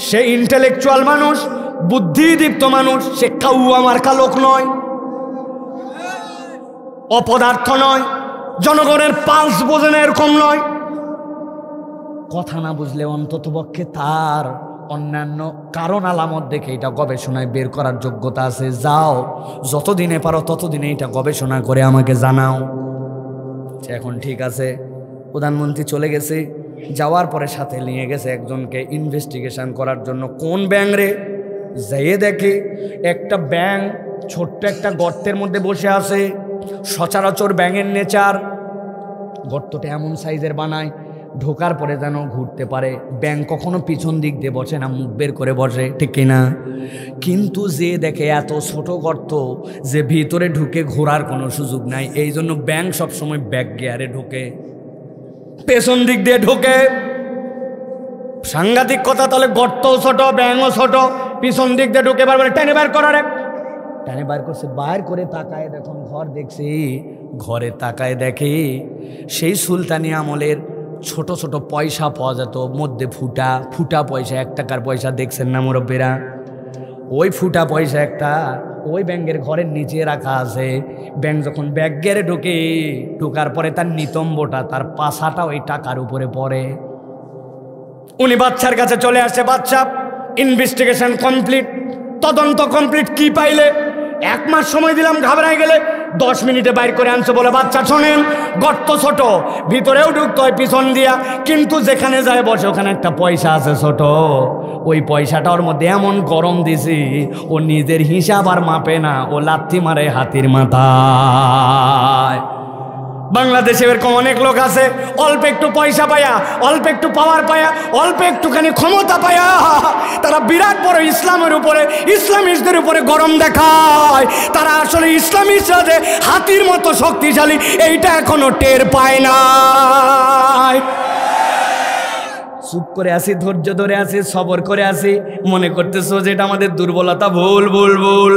Speaker 1: সে ইন্টেলেকচুয়াল মানুষ, বুদ্ধিদীপ্ত মানুষ, সে কাউয়া মার্কা লোক নয়, অপদার্থ নয়, জনগণের পালস বোঝে না এরকম নয়। কথা না বুঝলে অন্তত পক্ষে তার অন্যান্য কারণ আলামত দেখে এটা গবেষণায় বের করার যোগ্যতা আছে। যাও, যতদিনে পারো ততদিনে এটা গবেষণা করে আমাকে জানাও। এখন ঠিক আছে, প্রধানমন্ত্রী চলে গেছে, যাওয়ার পরে সাথে নিয়ে গেছে একজনকে ইনভেস্টিগেশন করার জন্য। কোন ব্যাঙ রে? যেয়ে দেখে একটা ব্যাঙ ছোট্ট একটা গর্তের মধ্যে বসে আছে। সচরাচর ব্যাঙের নেচার, গর্তটা এমন সাইজের বানায় ঢোকার পরে যেন ঘুরতে পারে। ব্যাঙ কখনো পিছন দিক দিয়ে বসে না, মুখ বের করে বসে, ঠিক কিনা? কিন্তু যে দেখে এত ছোট গর্ত যে ভিতরে ঢুকে ঘোরার কোনো সুযোগ নাই, এই জন্য ব্যাঙ সবসময় ব্যাক গিয়ারে ঢোকে, পেছন দিক দিয়ে ঢোকে। সাংঘাতিক কথা। তাহলে গর্তও ছোট, ব্যাঙও ছোট, পিছন দিক দিয়ে ঢুকে পারবে, টেনে বাইর করার, টেনে বাইর করছে। বাইর করে তাকায় দেখুন ঘর দেখছি, ঘরে তাকায় দেখে সেই সুলতানি আমলের ছোট ছোট পয়সা পাওয়া যেত, মধ্যে ফুটা ফুটা পয়সা, 1 টাকার পয়সা দেখছেন না মুরব্বীরা? ওই ফুটা পয়সা একটা ওই ব্যাংকের ঘরের নিচে রাখা আছে। ব্যাংক যখন ব্যাগ গেড়ে ঢোকার পরে তার নিতম্বটা, তার পাশাটা ওই টাকার উপরে পড়ে। উনি বাচ্চার কাছে চলে আসে, বাচ্চা ইনভেস্টিগেশন কমপ্লিট, তদন্ত কমপ্লিট, কি পাইলে? 1 মাস সময় দিলাম, ঘাবড়ায় গেলে 10 মিনিটে বাইর করে আনছে। বলে বাচ্চা শোনেন, গর্ত ছোট, ভিতরেও ঢুকতে হয় পিছন দিয়া, কিন্তু যেখানে যায় বসে ওখানে একটা পয়সা আছে ছোট, ওই পয়সাটার মধ্যে এমন গরম দিছি ও নিজের হিসাব আর মাপে না, ও লাথি মারে হাতির মাথায়। বাংলাদেশে এরকম অনেক লোক আছে, অল্প একটু পয়সা পায়া, অল্প একটু পাওয়ার পায়া, অল্প একটুখানি ক্ষমতা পায়া তারা বিরাট বড় ইসলামের উপরে, ইসলামিস্টদের উপরে গরম দেখায়। তারা আসলে ইসলামিস্টরা যে হাতির মতো শক্তিশালী এইটা এখনো টের পায় না। চুপ করে আসি, ধৈর্য ধরে আসি, সবর করে আসি, মনে করতেছো যে এটা আমাদের দুর্বলতা। ভুল ভুল ভুল।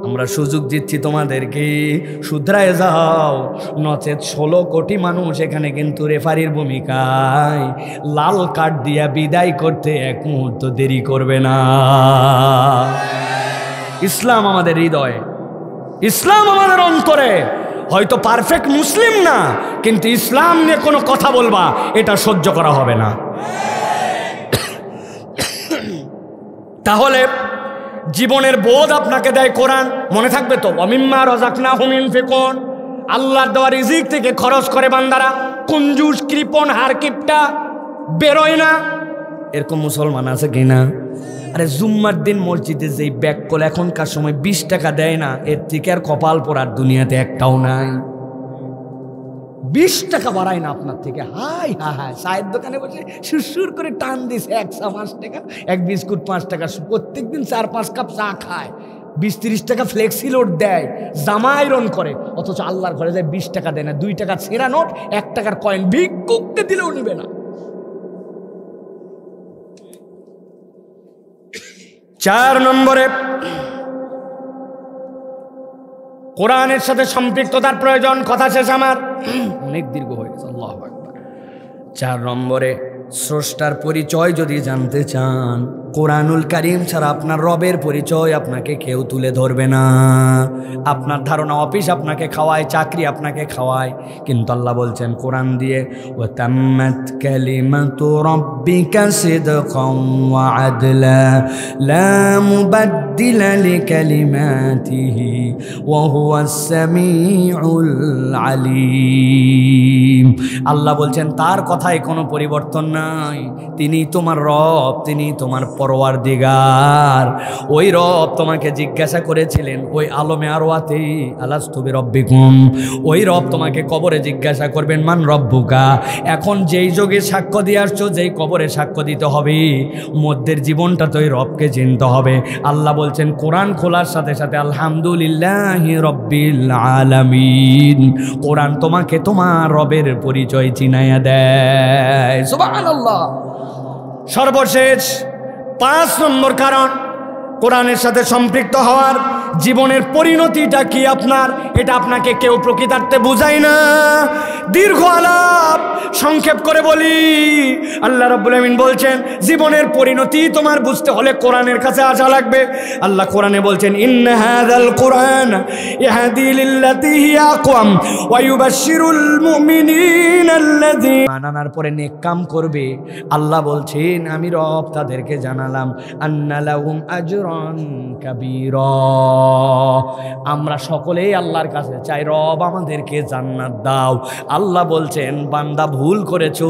Speaker 1: আমরা সুযোগ দিচ্ছি তোমাদেরকে, শুধরায় যাও, নচেত 16 কোটি মানুষ এখানে কিন্তু রেফারির ভূমিকায়, লাল কার্ড দিয়া বিদায় করতে 1 মুহূর্ত দেরি করবে না। ইসলাম আমাদের হৃদয়ে, ইসলাম আমাদের অন্তরে। হয়তো পারফেক্ট মুসলিম না, কিন্তু ইসলাম নিয়ে কোনো কথা বলবা এটা সহ্য করা হবে না। তাহলে জীবনের বোধ আপনাকে দেয় কোরআন, মনে থাকবে তো, ওয়ামিম্মা রাযাকনাহুম ইউনফিকুন, আল্লাহর দেওয়া রিজিক থেকে খরচ করে বান্দারা। কুঞ্জুস, কৃপণ, হারকিপটা বেরোয় না, এরকম মুসলমান আছে কিনা? আরে জুম্মার দিন মসজিদে যেই ব্যাগ কল এখনকার সময় 20 টাকা দেয় না, এর থেকে আর কপাল পোড়ার দুনিয়াতে একটাও নাই। 20 টাকা বাড়ায় না আপনার থেকে, হাই হা হায়, চায়ের দোকানে বসে সুরসুর করে টান দিছে 105 টাকা, 1 বিস্কুট 5 টাকা, প্রত্যেকদিন 4-5 কাপ চা খায়, 20-30 টাকা ফ্লেক্সি লোড দেয়, জামা আয়রন করে, অথচ আল্লাহর ঘরে যায় 20 টাকা দেয় না, 2 টাকা ছেঁড়া নোট, 1 টাকার কয়েন ভিক্ষুককে দিলেও নিবে না। 4 নম্বরে কোরআনের সাথে সম্পৃক্ততার প্রয়োজন। কথা শেষ আমার, অনেক দীর্ঘ হয়ে গেছে। আল্লাহু আকবার। 4 নম্বরে স্রষ্টার পরিচয় যদি জানতে চান, কোরআনুল কারীম ছাড়া আপনার রবের পরিচয় আপনাকে কেউ তুলে ধরবে না। আপনার ধারণা অফিস আপনাকে খাওয়ায়, চাকরি আপনাকে খাওয়ায়, কিন্তু আল্লাহ বলছেন কোরআন দিয়ে, ওয়া তাম্মাত কালিমাতু রাব্বিকা সিদকান ওয়া আদলা লা মুবাদদিলা লিকালিমাতিহি ওয়া হুয়াস সামিউল আলিম। আল্লাহ বলছেন তার কথায় কোনো পরিবর্তন নাই, তিনি তোমার রব, তিনি তোমার পরওয়ারদিগার। ওই রব তোমাকে জিজ্ঞাসা করেছিলেন ওই আলমে আরওয়াতে, আলাস্তু বিরব্বিকুম, ওই রব তোমাকে কবরে জিজ্ঞাসা করবেন মান রব্বুকা। এখন যেই যোগে সাক্ষ্য দিয়ে আসছো, যেই কবরে সাক্ষ্য দিতে হবে, মধ্যের জীবনটা তো ওই রবকে চিনতে হবে। আল্লাহ বলছেন কোরআন খোলার সাথে সাথে আলহামদুলিল্লাহি রব্বিল আলামিন, কোরআন তোমাকে তোমার রবের পরিচয় চিনাইয়া দেয়। সুবহানাল্লাহ। সর্বশেষ 5 নম্বর কারণ কোরআনের সাথে সম্পৃক্ত হওয়ার, জীবনের পরিণতিটা কি আপনার, এটা আপনাকে কেউ প্রকৃতার্থে বুঝায় না। দীর্ঘ আলাপ সংক্ষেপ করে বলি, আল্লাহ রাব্বুল আমিন বলছেন জীবনের পরিণতি তোমার বুঝতে হলে কোরআনের কাছে আসা লাগবে। আল্লাহ কোরআনে বলছেন ইন্না হাযাল কুরআন ইয়াহদি লিল্লাতী হিয়া আকওয়াম ওয়া ইউবাশশিরুল মুমিনিনা আল্লাযীনা, আনার পরে নেক কাম করবে। আল্লাহ বলছেন আমি রব তাদেরকে জানালাম আন্না লাহুম আজরান কাবীরা। আমরা সকলেই আল্লাহর কাছে চাই রব আমাদেরকে জান্নাত দাও। আল্লাহ বলছেন বান্দা ভুল করেছো,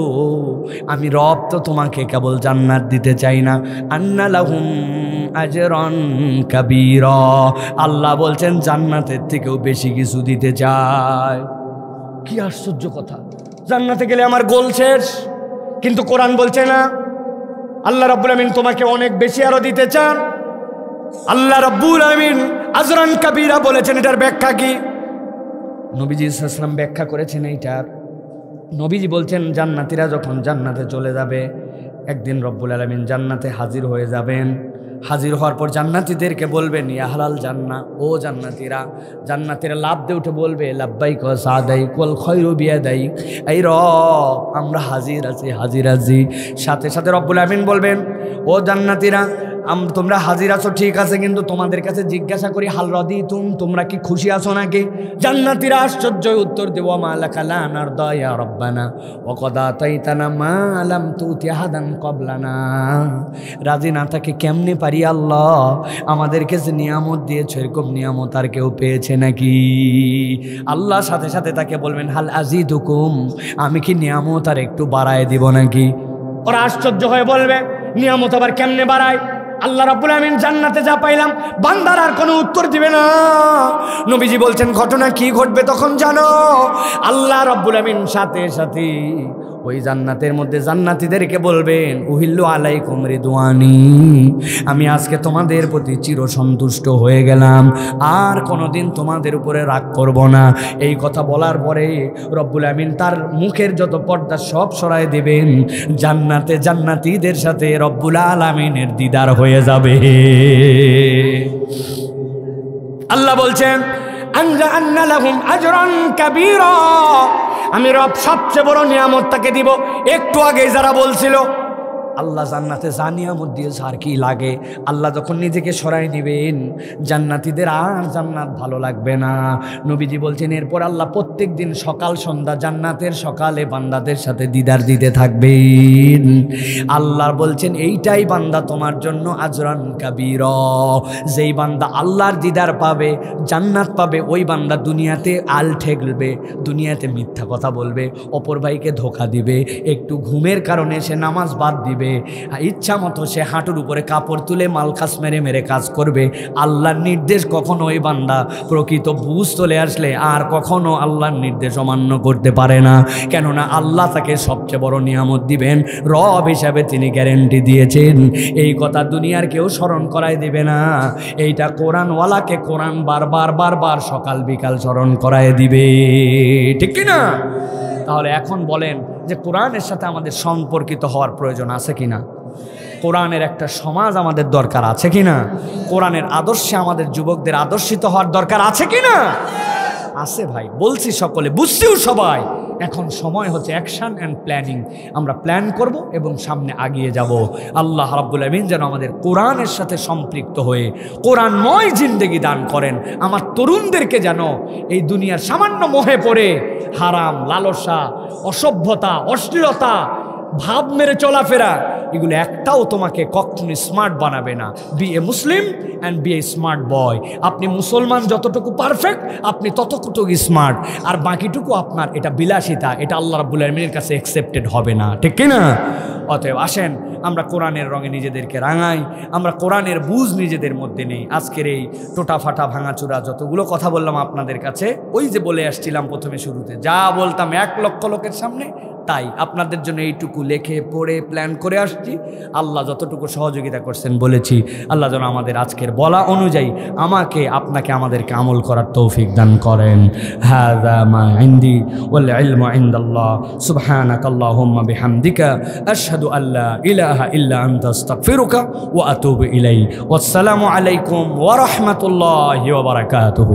Speaker 1: আমি রব তো তোমাকে কেবল জান্নাত দিতে চাই না, আন্না লাহুম আজরান কাবীরা, আল্লাহ বলছেন জান্নাতের থেকেও বেশি কিছু দিতে চায়। কি আশ্চর্য কথা, জান্নাতে গেলে আমার গোল শেষ, কিন্তু কোরআন বলছে না। আল্লাহ রাব্বুল আমিন তোমাকে অনেক বেশি আরো দিতে চান। আল্লাহ রাব্বুল আমিন আজরান কাবীরা বলেছেন, এটার ব্যাখ্যা কি? নবীজি সাল্লাল্লাহু আলাইহি ওয়াসাল্লাম ব্যাখ্যা করেছেন এইটার। নবীজি বলছেন জান্নাতীরা যখন জান্নাতে চলে যাবে, একদিন রব্বুল আলামিন জান্নাতে হাজির হয়ে যাবেন। হাজির হওয়ার পর জান্নাতীদেরকে বলবেন, ইয়া আহলাল জান্নাহ, ও জান্নাতীরা। জান্নাতীরা লাফ দিয়ে উঠে বলবে, লাব্বাইক ওয়া সাদাইক ওয়াল খায়রু বিয়াদাইক, এই রব আমরা হাজির আছি, হাজির আছি। সাথে সাথে রব্বুল আলামিন বলবেন, ও জান্নাতীরা, তোমরা হাজির আছো ঠিক আছে, কিন্তু তোমাদের কাছে জিজ্ঞাসা করি, হাল রাদিতুম, তোমরা কি খুশি আছো নাকি? জান্নাতীরা আশ্চর্য উত্তর দেব, মা লাকা লা নারদা ইয়া রব্বানা ওয়া কদ আতাইতানা মা লাম তুতি আহাদান ক্বাবলানা। রাজি না থাকে কেমনে পারি আল্লাহ, আমাদেরকে যে নিয়ামত দিয়েছো এরকম নিয়ামত আর কেউ পেয়েছে নাকি? আল্লাহ সাথে সাথে তাকে বলবেন, হাল আজিদুকুম, আমি কি নিয়ামত আর একটু বাড়ায় দিব নাকি? ওরা আশ্চর্য হয়ে বলবে, নিয়ামত আবার কেমনে বাড়ায়? আল্লাহ রাব্বুল আমিন জান্নাতে যা পাইলাম, বান্দার আর কোনো উত্তর দিবে না। নবীজি বলছেন, ঘটনা কি ঘটবে তখন জানো? আল্লাহ রাব্বুল আমিন সাথে সাথে ওই জান্নাতের মধ্যে জান্নাতীদেরকে বলবেন, উহিল্লু আলাইকুম রিদওয়ানি, আমি আজকে তোমাদের প্রতি চিরসন্তুষ্ট হয়ে গেলাম, আর কোনোদিন তোমাদের উপরে রাগ করব না। এই কথা বলার পরে রব্বুল আমিন তার মুখের যত পর্দা সব সরায় দেবেন। জান্নাতে জান্নাতীদের সাথে রব্বুল আলামিনের দিদার হয়ে যাবে। আল্লাহ বলছেন, আনজা লাহুম আজরান কাবীরা, আমি রব সবচেয়ে বড় নিয়ামত তাকে দিব। একটু আগে যারা বলছিল আল্লাহ জান্নাতে যা নিয়ামত দিয়েছে আর কি লাগে, আল্লাহ যখন নিজেকে সরাই দিবেন, জান্নাতীদের আর জান্নাত ভালো লাগবে না। নবীজি বলছেন, এরপর আল্লাহ প্রত্যেক দিন সকাল সন্ধ্যা জান্নাতের সকালে বান্দাদের সাথে দিদার দিতে থাকবেন। আল্লাহ বলছেন, এইটাই বান্দা তোমার জন্য আজরান কাবীরা। যেই বান্দা আল্লাহর দিদার পাবে, জান্নাত পাবে, ওই বান্দা দুনিয়াতে আল ঠেকবে, দুনিয়াতে মিথ্যা কথা বলবে, অপর ভাইকে ধোঁকা দিবে, একটু ঘুমের কারণে সে নামাজ বাদ দিবে, ইচ্ছা মতো সে হাঁটুর উপরে কাপড় তুলে মালখাস মেরে মেরে কাজ করবে। আল্লাহর নির্দেশ কখনো ওই বান্দা প্রকৃত বুঝ চলে আসলে আর কখনো আল্লাহর নির্দেশ অমান্য করতে পারে না। কেননা আল্লাহ তাকে সবচেয়ে বড় নিয়ামত দিবেন, রব হিসাবে তিনি গ্যারেন্টি দিয়েছেন। এই কথা দুনিয়ার কেউ স্মরণ করাই দেবে না। এইটা কোরআনওয়ালাকে কোরআন বারবার বারবার সকাল বিকাল স্মরণ করায় দিবে, ঠিক কিনা? তাহলে এখন বলেন যে কোরআনের সাথে আমাদের সম্পর্কিত হওয়ার প্রয়োজন আছে কিনা? কোরআনের একটা সমাজ আমাদের দরকার আছে কিনা? কোরআনের আদর্শে আমাদের যুবকদের আদর্শিত হওয়ার দরকার আছে কিনা? আছে ভাই, বলছি সকলে, বুঝছিও সবাই। এখন সময় হচ্ছে অ্যাকশন অ্যান্ড প্ল্যানিং। আমরা প্ল্যান করব এবং সামনে আগিয়ে যাব। আল্লাহ রাব্বুল আমিন যেন আমাদের কোরআনের সাথে সম্পৃক্ত হয়ে কোরআনময় জিন্দেগি দান করেন। আমার তরুণদেরকে যেন এই দুনিয়ার সামান্য মোহে পড়ে হারাম, লালসা, অসভ্যতা, অশ্লীলতা, ভাব মেরে চলাফেরা, এগুলো একটাও তোমাকে কখনো স্মার্ট বানাবে না। Be a Muslim and be a smart boy. আপনি মুসলমান যতটুকু পারফেক্ট, আপনি ততটুকু স্মার্ট, আর বাকিটুকু আপনার এটা বিলাসিতা, এটা আল্লাহ রাব্বুল আমিনের কাছে অ্যাকসেপ্টেড হবে না, ঠিক কিনা? অতএব আসেন আমরা কোরআনের রঙে নিজেদেরকে রাঙাই, আমরা কোরআনের বুঝ নিজেদের মধ্যে নেই। আজকের এই টোটা ফাটা ভাঙাচুরা যতগুলো কথা বললাম আপনাদের কাছে, ওই যে বলে আসছিলাম প্রথমে শুরুতে, যা বলতাম 1 লক্ষ লোকের সামনে, তাই আপনাদের জন্য এইটুকু লেখে পড়ে প্ল্যান করে আসছি। আল্লাহ যতটুকু সহযোগিতা করছেন বলেছি, আল্লাহ যেন আমাদের আজকের বলা অনুযায়ী আমাকে আপনাকে আমাদেরকে আমল করার তৌফিক দান করেন। হাযা মা ইনদি ওয়াল ইলমু ইনদাল্লাহ। সুবহানাকাল্লাহুম্মা বিহামদিকা আশহাদু আল্লা ইলাহা ইল্লা আনতা আস্তাগফিরুকা ওয়া আতুবু ইলাইক। ওয়াসসালামু আলাইকুম ওয়া রাহমাতুল্লাহি ওয়া বারাকাতুহু।